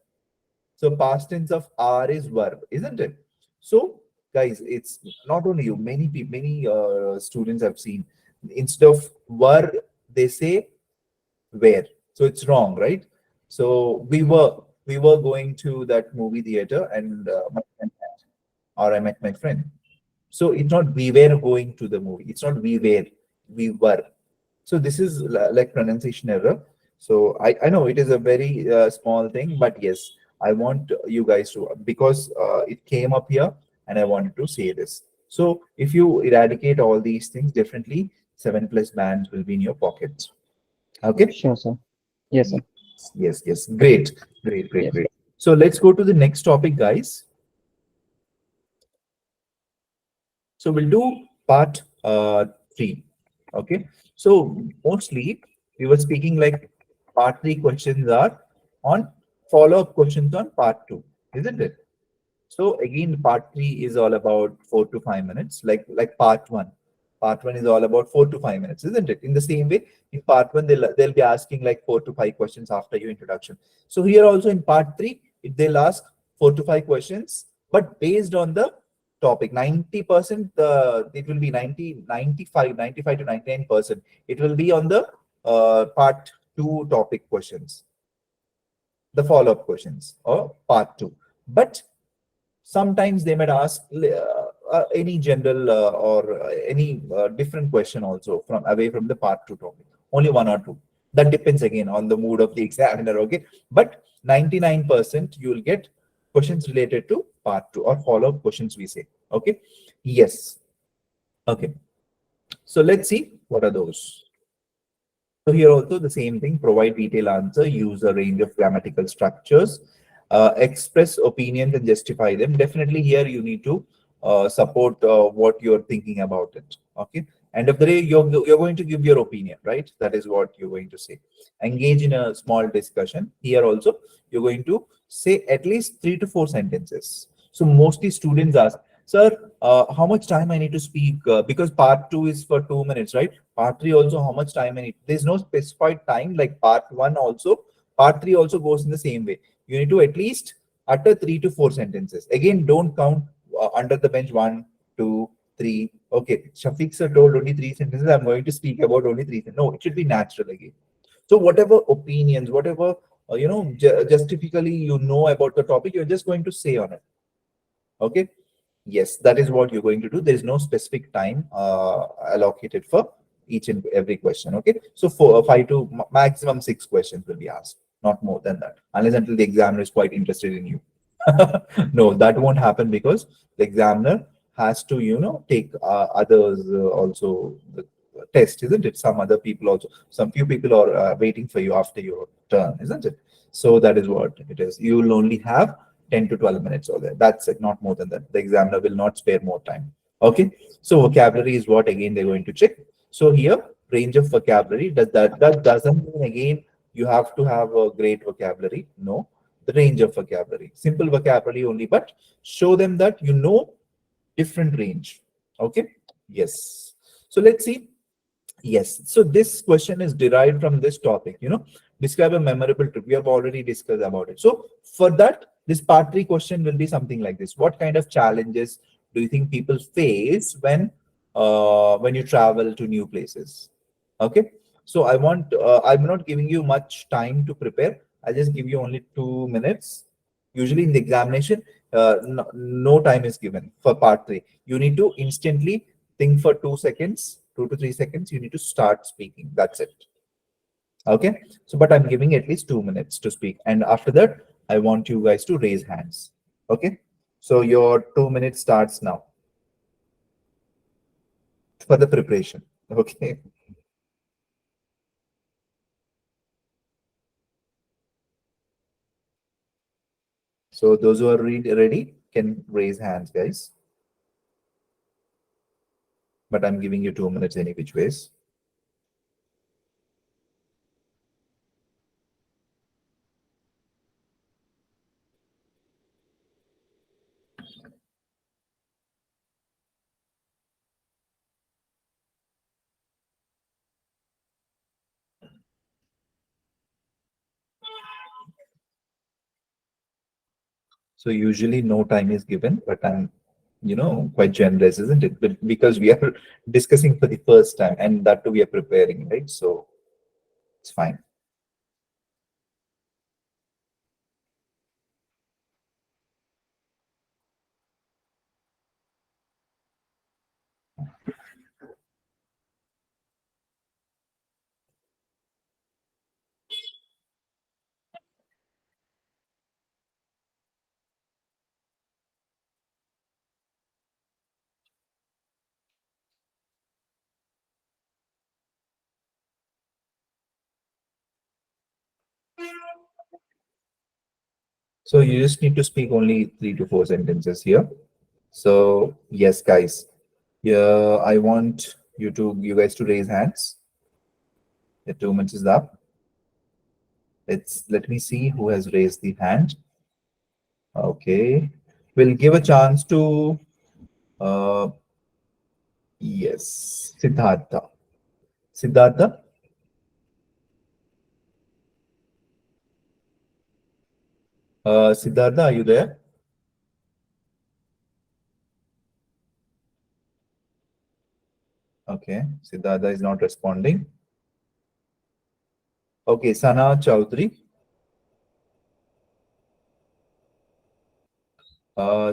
So past tense of are is were, isn't it? So guys, it's not only you. Many people, many students have seen instead of were they say where. So it's wrong, right? So we were going to that movie theater, and my friend or I met my friend. So it's not we were going to the movie. It's not we were. So this is like pronunciation error. So I know it is a very small thing, but yes, I want you guys to, because it came up here and I wanted to say this. So if you eradicate all these things differently, 7+ bands will be in your pocket. Okay. Sure, sir. Yes, sir. Yes, yes. Great, great, great, Yes. great. So let's go to the next topic, guys. So we'll do part 3. Okay. So mostly we were speaking like part 3 questions are on follow-up questions on part 2, isn't it? So again, part 3 is all about 4 to 5 minutes, like part 1. Part 1 is all about 4 to 5 minutes, isn't it? In the same way, in part 1, they'll be asking like 4 to 5 questions after your introduction. So here also in part 3, they'll ask 4 to 5 questions, but based on the topic. 90%, it will be 95 to 99%. It will be on the part 2 topic questions, the follow-up questions, or part 2. But sometimes they might ask any general or any different question also from away from the part two topic. Only one or two. That depends again on the mood of the examiner. Okay, but 99% you will get questions related to part two or follow-up questions, we say. Okay, yes. Okay, so let's see what are those. So here also the same thing, provide detailed answer, use a range of grammatical structures, express opinions and justify them. Definitely here you need to support what you're thinking about it. Okay. End of the day, you're going to give your opinion, right? That is what you're going to say. Engage in a small discussion. Here also, you're going to say at least 3 to 4 sentences. So mostly students ask, sir, how much time I need to speak? Because part two is for 2 minutes, right? Part three also, how much time I need? There's no specified time like part one also. Part three also goes in the same way. You need to at least utter 3 to 4 sentences. Again, don't count under the bench 1, 2, 3. Okay, Shafiq sir told only 3 sentences. I'm going to speak about only 3 sentences. No, it should be natural again. So whatever opinions, whatever justifically you know about the topic, you're just going to say on it. Okay. Yes, that is what you're going to do. There is no specific time allocated for each and every question. Okay, so for 5 to maximum 6 questions will be asked, not more than that, unless until the examiner is quite interested in you. No, that won't happen because the examiner has to, take others also the test, isn't it? Some other people also, some few people are waiting for you after your turn, isn't it? So that is what it is. You will only have 10 to 12 minutes over there. That's it, not more than that. The examiner will not spare more time. Okay. So vocabulary is what again they're going to check. So here, range of vocabulary, that doesn't mean again you have to have a great vocabulary. No, the range of vocabulary. Simple vocabulary only, but show them that you know different range. Okay. Yes. So let's see. Yes. So this question is derived from this topic, describe a memorable trip. We have already discussed about it. So for that, this part three question will be something like this. What kind of challenges do you think people face when you travel to new places? Okay. So I'm not giving you much time to prepare. I just give you only 2 minutes. Usually in the examination, no time is given for part three. You need to instantly think for 2 seconds, 2 to 3 seconds. You need to start speaking. That's it. Okay. So, but I'm giving at least 2 minutes to speak. And after that, I want you guys to raise hands. Okay. So your 2 minutes starts now for the preparation. Okay. So those who are ready can raise hands, guys. But I'm giving you 2 minutes any which ways. So usually no time is given, but I'm, quite generous, isn't it? But because we are discussing for the first time and that too we are preparing, right? So it's fine. So you just need to speak only 3 to 4 sentences here. So yes, guys. Yeah, I want you guys to raise hands. The 2 minutes is up. Let me see who has raised the hand. Okay. We'll give a chance to yes, Siddhartha. Siddhartha, Siddhartha, are you there? Okay, Siddhartha is not responding. Okay, Sana Chaudhary.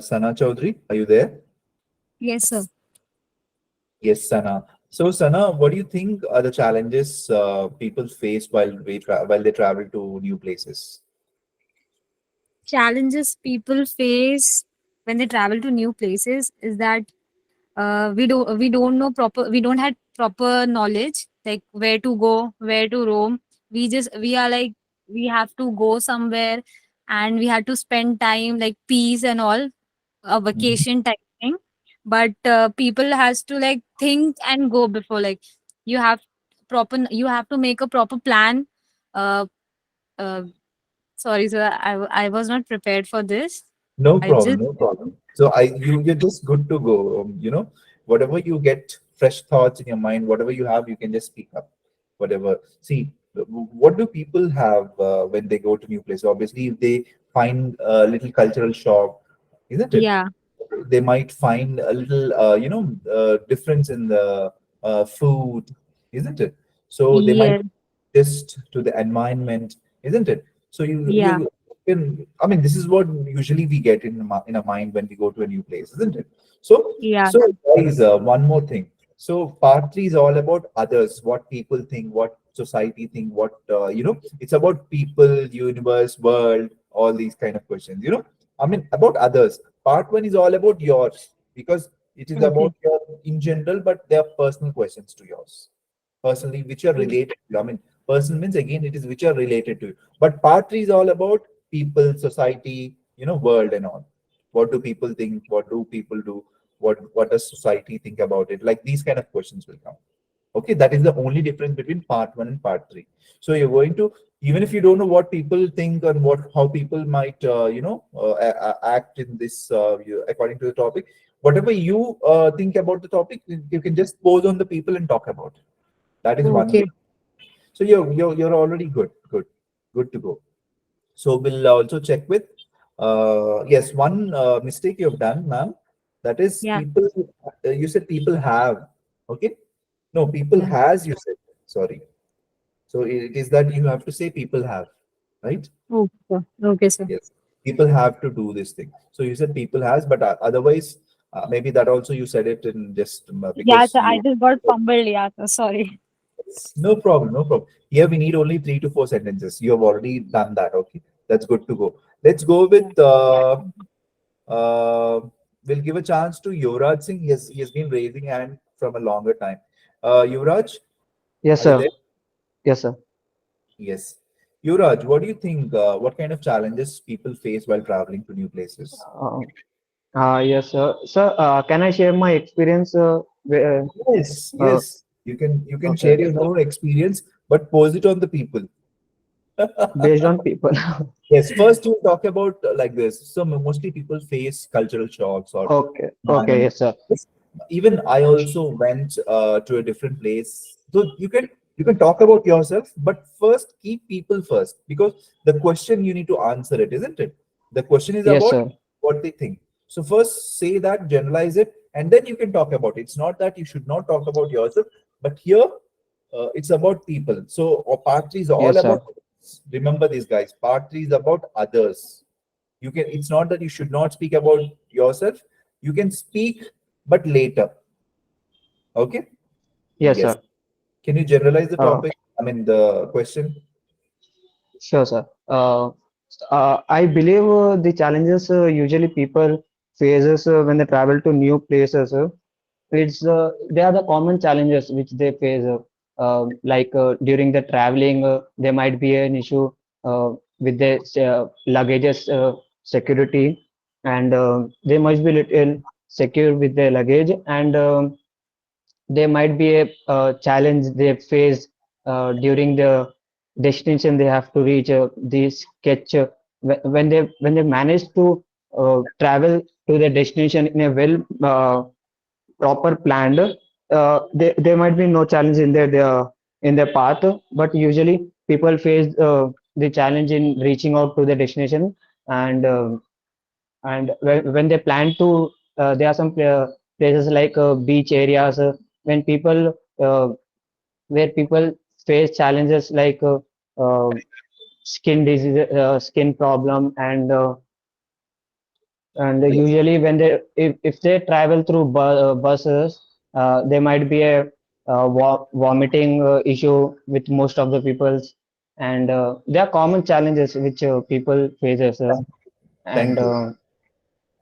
Sana Chaudhary, are you there? Yes, sir. Yes, Sana. So, Sana, what do you think are the challenges people face while they travel to new places? Challenges people face when they travel to new places is that we don't have proper knowledge like where to go, where to roam. We are like we have to go somewhere and we have to spend time like peace and all, a Mhm. vacation type thing. But people has to like think and go before, like you have to make a proper plan. uh, uh Sorry sir, I was not prepared for this. No I problem, just no problem. So you're just good to go. Whatever you get, fresh thoughts in your mind, whatever you have, you can just speak up. Whatever. See, what do people have when they go to new place? Obviously, if they find a little cultural shock, isn't it? yeah. They might find a little, difference in the food, isn't it? So they might Yeah. adjust to the environment, isn't it? So Yeah. you can, I mean, this is what usually we get in a mind when we go to a new place, isn't it? So, Yeah. so guys, one more thing. So part three is all about others, what people think, what society think, it's about people, universe, world, all these kind of questions. I mean, about others. Part one is all about yours because it is Okay. about your in general, but they are personal questions to yours personally, which are related to you. I mean, personal means again, it is which are related to you. But part three is all about people, society, world and all. What do people think? What do people do? What does society think about it? Like these kind of questions will come. Okay, that is the only difference between part one and part three. So you're going to, even if you don't know what people think and how people might act in this according to the topic, whatever you think about the topic, you can just pose on the people and talk about it. That is one way. Okay. So you're already good to go. So we'll also check with yes, one mistake you've done, ma'am. That is Yeah. people. You said people have. Okay. No, people Yeah. has. You said sorry. So it is that you have to say people have, right? Okay, sir. Okay, sir. Yes. People have to do this thing. So you said people has, but otherwise maybe that also you said it in just Yeah, because sir. I you. just got fumbled. Yeah, sir. Sorry. No problem, no problem. Here we need only 3 to 4 sentences. You have already done that. Okay, that's good to go. Let's go Yeah. with. Uh, we'll give a chance to Yuvraj Singh. He has been raising hand from a longer time. Yuvraj, Yes, are you sir. there? Yes, sir. Yes. Yuvraj, what do you think? What kind of challenges people face while traveling to new places? Uh, yes, sir. Sir, can I share my experience? Yes, Uh, yes. You can okay. share your own experience, but pose it on the people. Based on people. Yes, first we'll talk about like this. So mostly people face cultural shocks or Okay. Okay. environment. Yes, sir. Yes. Even I also went to a different place. So you can talk about yourself, but first keep people first because the question you need to answer it, isn't it? The question is Yes, about sir. what they think. So first say that, generalize it, and then you can talk about it. It's not that you should not talk about yourself, but here it's about people. So part three is all Yes, about. sir. Remember this, guys. Part three is about others. You can. It's not that you should not speak about yourself. You can speak, but later. Okay. Yes, Yes. sir. Can you generalize the Uh, topic? I mean the question. sure, sir. I believe the challenges usually people faces when they travel to new places. They are the common challenges which they face. Like during the traveling, there might be an issue with the luggages security, and they must be little secure with their luggage, and there might be a challenge they face during the destination they have to reach. The sketch when they manage to travel to the destination in a proper planned, there might be no challenge in their path, but usually people face the challenge in reaching out to the destination, and when they plan to there are some places like beach areas when people where people face challenges like uh, skin disease, skin problem, and And usually when they if they travel through buses, there might be a vomiting issue with most of the peoples, and there are common challenges which people faces. Thank And you.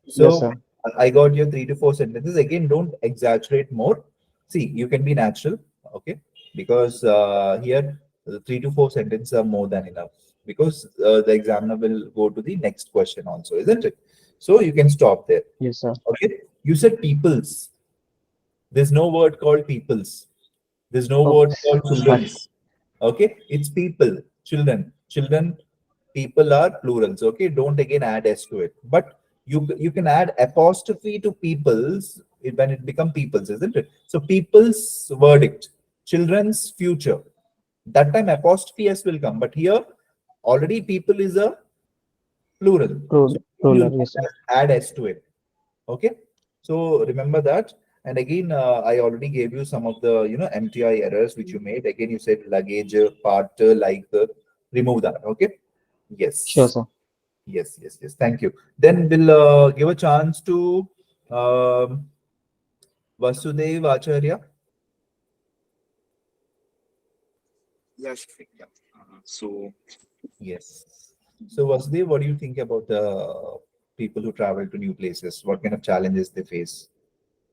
yes, So sir. I got your 3 to 4 sentences. Again, don't exaggerate more. See, you can be natural, okay? Because here 3 to 4 sentences are more than enough. Because the examiner will go to the next question also, isn't it? So you can stop there. Yes, sir. Okay. You said peoples. There's no word called peoples. There's no Oh, word called sorry. children's. Okay, it's people, children, children. People are plurals. Okay, don't again add s to it. But you can add apostrophe to people's when it become people's, isn't it? So people's verdict, children's future. That time apostrophe s will come. But here already people is a plural. So you'll Ruler, not yes, sir. add s to it. Okay, so remember that. And again, I already gave you some of the MTI errors which you made. Again, you said luggage, part, like, remove that. Okay. Sure, Yes. sir. Yes. Yes. Yes. Thank you. Then we'll give a chance to Vasudev Acharya. Yes. Yeah. So Yes. So Vasudev, what do you think about the people who travel to new places? What kind of challenges they face?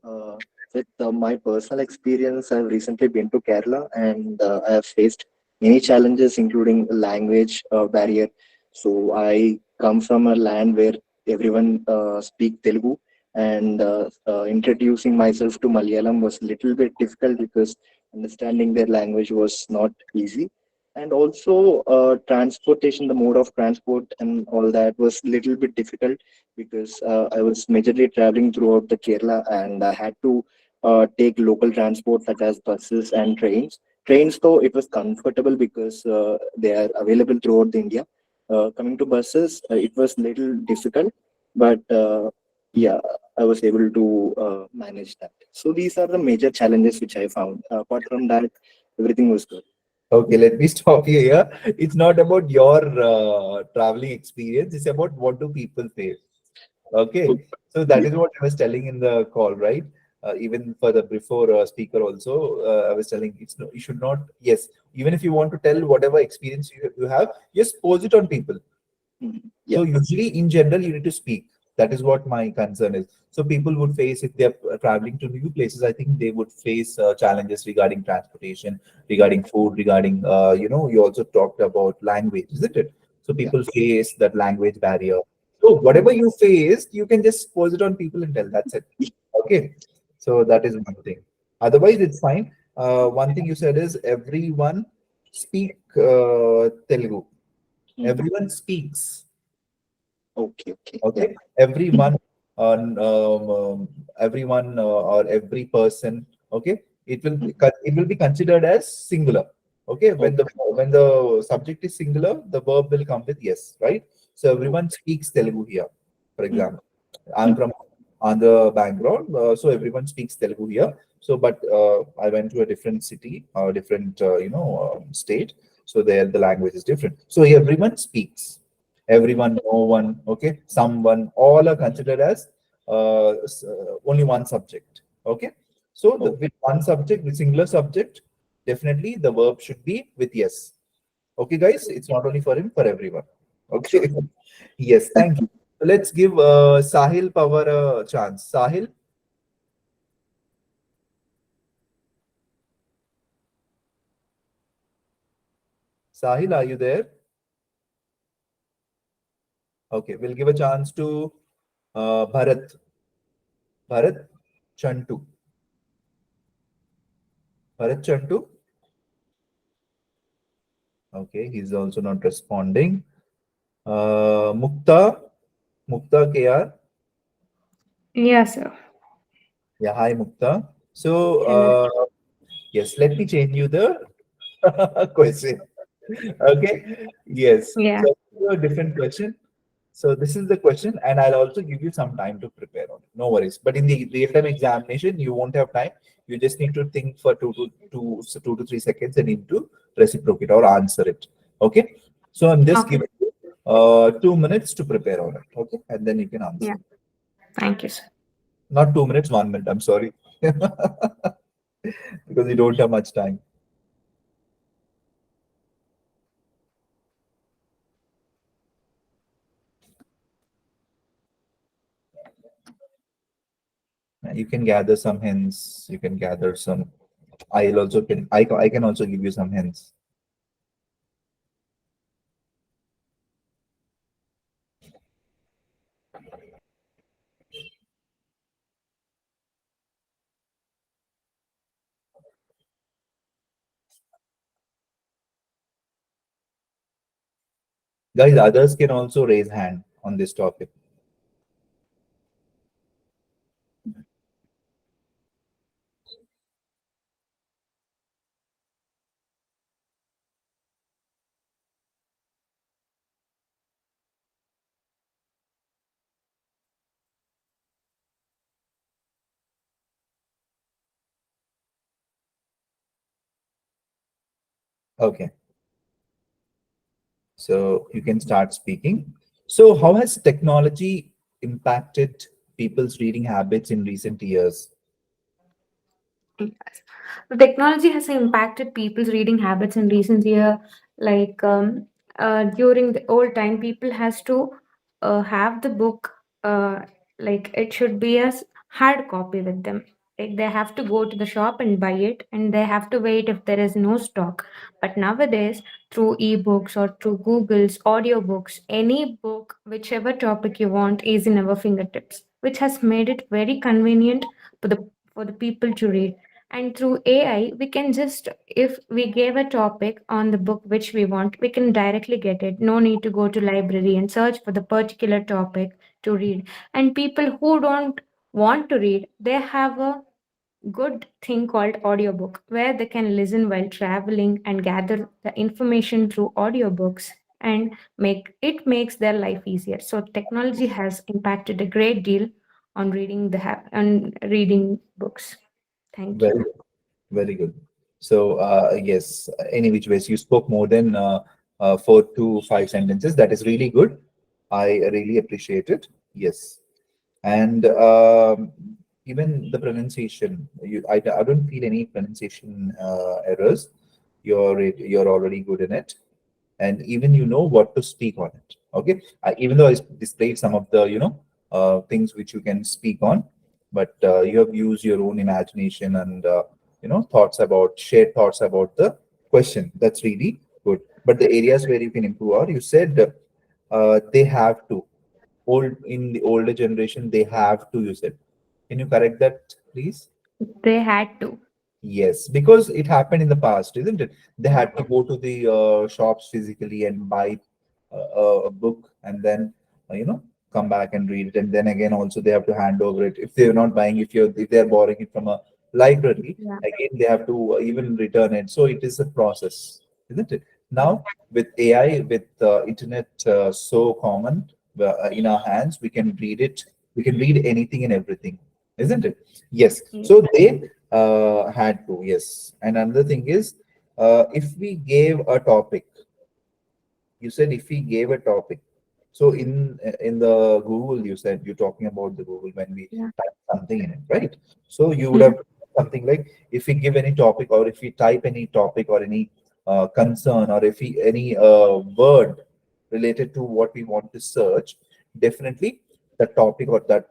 Uh, with my personal experience, I've recently been to Kerala and I have faced many challenges, including language barrier. So I come from a land where everyone speak Telugu, and introducing myself to Malayalam was a little bit difficult because understanding their language was not easy. And also transportation, the mode of transport and all that was little bit difficult because I was majorly traveling throughout the Kerala and I had to take local transport such as buses and trains. Trains, though, it was comfortable because they are available throughout the India. Coming to buses, it was little difficult, but yeah, I was able to manage that. So these are the major challenges which I found. Apart from that, everything was good. Okay, let me stop you here. It's not about your traveling experience. It's about what do people face. Okay, so that Yeah, is what I was telling in the call, right? Even for the before speaker also, I was telling it's no, you should not. Yes, even if you want to tell whatever experience you have, just pose it on people. yeah, So usually in general, you need to speak. That is what my concern is. So people would face if they're traveling to new places. I think they would face challenges regarding transportation, regarding food, regarding you also talked about language, isn't it? So yeah. people face that language barrier. So whatever you face, you can just pose it on people and tell. That's it. Okay. So that is one thing. Otherwise, it's fine. One thing you said is everyone speak Telugu. Mhm. Everyone speaks. Okay, okay, yeah. Okay, everyone, everyone or every person. Okay, Mhm. it will be considered as singular. Okay, Okay, when the subject is singular, the verb will come with yes, right? So okay. everyone speaks Telugu here, for Mhm. example. I'm Mhm. from Andhra background, so everyone speaks Telugu here. So, but I went to a different city, different state. So there the language is different. So everyone speaks. Everyone, no one, okay, someone, all are considered as only one subject. Okay, so Oh, with one subject, with singular subject, definitely the verb should be with yes. Okay, guys, it's not only for him, for everyone. sure. Okay. Yes, Thank thank you. you. So let's give Sahil Power a chance. Sahil, are you there? Okay, we'll give a chance to Bharat Chantu. Bharat Chantu. Okay, he's also not responding. Mukta KR. Yes, sir. Yeah, hi Mukta. So, Hello. yes, let me change you the question. Okay, yes. Yeah. So, a different question. So, this is the question, and I'll also give you some time to prepare on it. No worries. But in the real-time examination, you won't have time. You just need to think for 2 to 3 seconds and need to reciprocate or answer it. Okay. So, I'm just Okay. giving you 2 minutes to prepare on it. Okay, and then you can Yeah. answer. Thank you, sir. Not 2 minutes, 1 minute. I'm sorry. Because we don't have much time. You can gather some hints. You can gather some. I can also give you some hints. Guys, others can also raise hand on this topic. Okay, so you can start speaking. So, how has technology impacted people's reading habits in recent years? Yes. The technology has impacted people's reading habits in recent year. Like during the old time, people has to have the book. Like it should be a hard copy with them. Like they have to go to the shop and buy it, and they have to wait if there is no stock. But nowadays, through ebooks or through Google's audiobooks, any book, whichever topic you want, is in our fingertips, which has made it very convenient for the people to read. And through AI, we can just, if we gave a topic on the book which we want, we can directly get it. No need to go to library and search for the particular topic to read. And people who don't want to read, they have a good thing called audiobook where they can listen while traveling and gather the information through audiobooks, and makes their life easier. So technology has impacted a great deal on on reading books. Thank you. Very, very good. So, yes, any which ways, you spoke more than 4 to 5 sentences. That is really good. I really appreciate it. Yes. And even the pronunciation, I don't feel any pronunciation errors. You're already good in it, and even you know what to speak on it. Okay, even though I displayed some of the things which you can speak on, but you have used your own imagination and shared thoughts about the question. That's really good. But the areas where you can improve are, you said they have to, old in the older generation they have to use it. Can you correct that, please? They had to. Yes, because it happened in the past, isn't it? They had to go to the shops physically and buy a book, and then come back and read it, and then again also they have to hand over it. If they're not buying, if they're borrowing it from a library, Yeah. again they have to even return it. So it is a process, isn't it? Now with AI, with internet so common in our hands, we can read it. We can read anything and everything, isn't it? Yes. Yeah. So they had to, yes. And another thing is, if we gave a topic, you said if we gave a topic. So in the Google, you said you're talking about the Google when we Yeah. type something in it, right? So you would Yeah. have something like, if we give any topic, or if we type any topic or any concern, or if we any word related to what we want to search, definitely the topic or that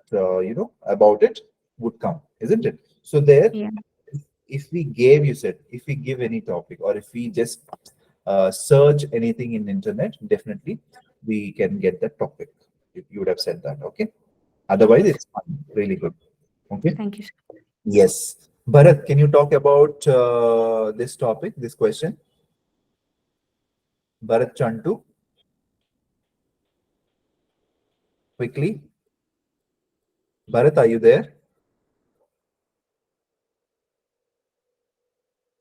about it would come, isn't it? So there, Yeah. if we gave, you said, if we give any topic, or if we just search anything in internet, definitely we can get that topic. You would have said that, okay? Otherwise, Yes. it's fine. Really good. Okay. Thank you. Yes. Bharat, can you talk about this topic, this question? Bharat Chantu, quickly. Bharat, are you there?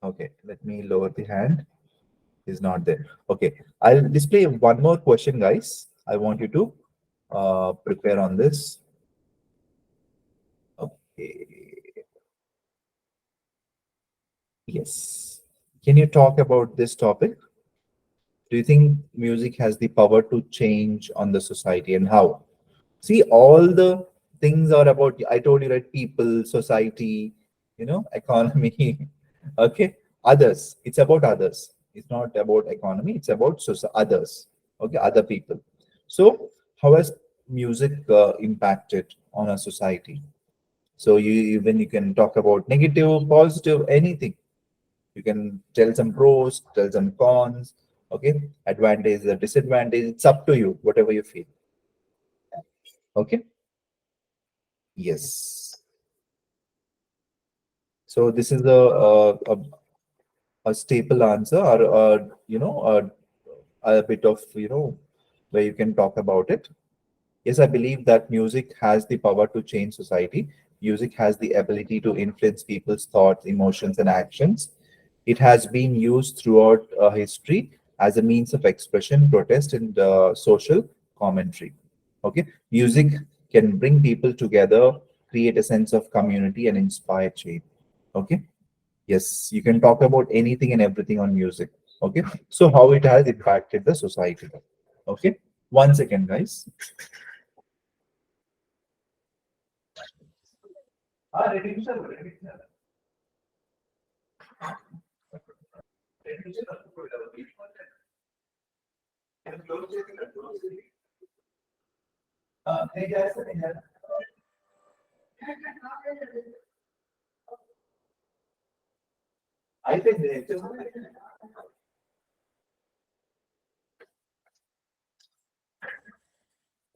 Okay, let me lower the hand. Is not there. Okay, I'll display one more question, guys. I want you to prepare on this. Okay. Yes. Can you talk about this topic? Do you think music has the power to change on the society, and how? See, all the things are about, I told you, right? People, society, economy. Okay, others. It's about others. It's not about economy. It's about others. Okay, other people. So, how has music impacted on a society? So, you can talk about negative, positive, anything. You can tell some pros, tell some cons. Okay, advantage or disadvantage. It's up to you, whatever you feel. Okay. Yes. So this is a staple answer, or a bit of where you can talk about it. Yes, I believe that music has the power to change society. Music has the ability to influence people's thoughts, emotions, and actions. It has been used throughout history as a means of expression, protest, and social commentary. Okay, music can bring people together, create a sense of community, and inspire change. Okay, yes, you can talk about anything and everything on music. Okay, so how it has impacted the society. Okay, 1 second, guys.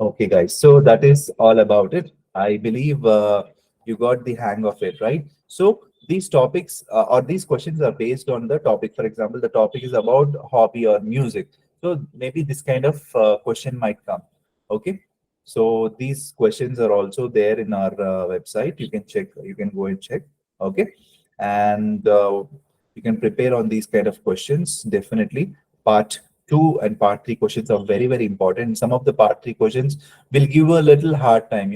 Okay, guys. So that is all about it. I believe you got the hang of it, right? So these topics or these questions are based on the topic. For example, the topic is about hobby or music. So maybe this kind of question might come. Okay. So these questions are also there in our website. You can check. You can go and check. Okay. And you can prepare on these kind of questions. Definitely. Part two and part three questions are very, very important. Some of the part three questions will give a little hard time,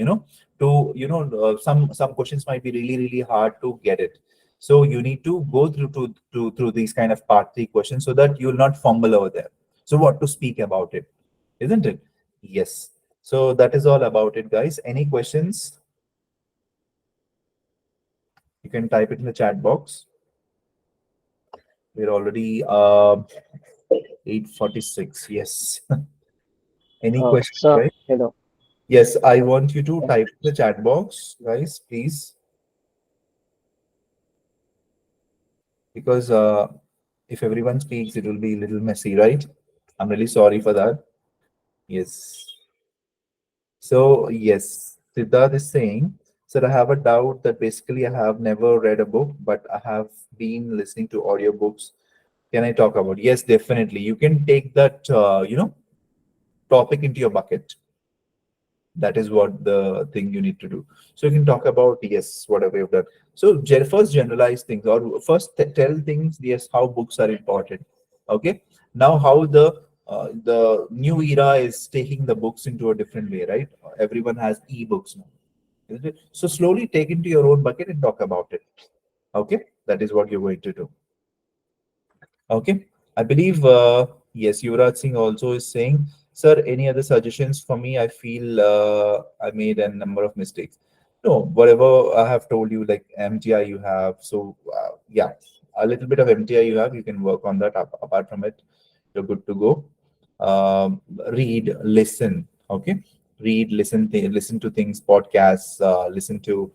to, some questions might be really, really hard to get it. So you need to go through these kind of part three questions so that you will not fumble over there. So what to speak about it, isn't it? Yes. So that is all about it, guys. Any questions? You can type it in the chat box. We're already 8:46. Yes. Any questions, Sir, guys? hello. Yes, I want you to type in the chat box, guys, please, because if everyone speaks, it will be a little messy, right? I'm really sorry for that. Yes. So, yes, Siddharth is saying, sir, I have a doubt that basically I have never read a book, but I have been listening to audiobooks. Can I talk about? Yes, definitely. You can take that, topic into your bucket. That is what the thing you need to do. So you can talk about, yes, whatever you've done. So first generalize things, or first tell things, yes, how books are important. Okay, now how the new era is taking the books into a different way, right? Everyone has e-books now, isn't it? So slowly take into your own bucket and talk about it. Okay, that is what you're going to do. Okay, I believe, yes, Yuvraj Singh also is saying, sir, any other suggestions for me? I feel I made a number of mistakes. No, whatever I have told you, like MTI you have. So, yeah, a little bit of MTI you have, you can work on that. Apart from it, you're good to go. Read, listen, okay? Read, listen, listen to things, podcasts, listen to,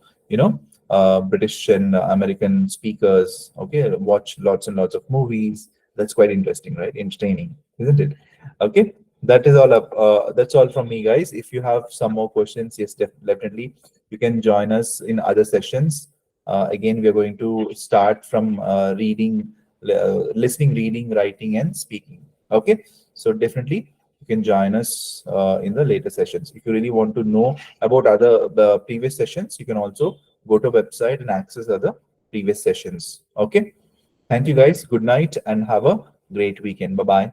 British and American speakers, okay? Watch lots and lots of movies. That's quite interesting, right? Entertaining, isn't it? Okay, that is all up. That's all from me, guys. If you have some more questions, yes, definitely you can join us in other sessions. Again, we are going to start from listening, reading, writing, and speaking. Okay, so definitely you can join us in the later sessions. If you really want to know about other the previous sessions, you can also go to website and access other previous sessions. Okay, thank you, guys. Good night and have a great weekend. Bye bye.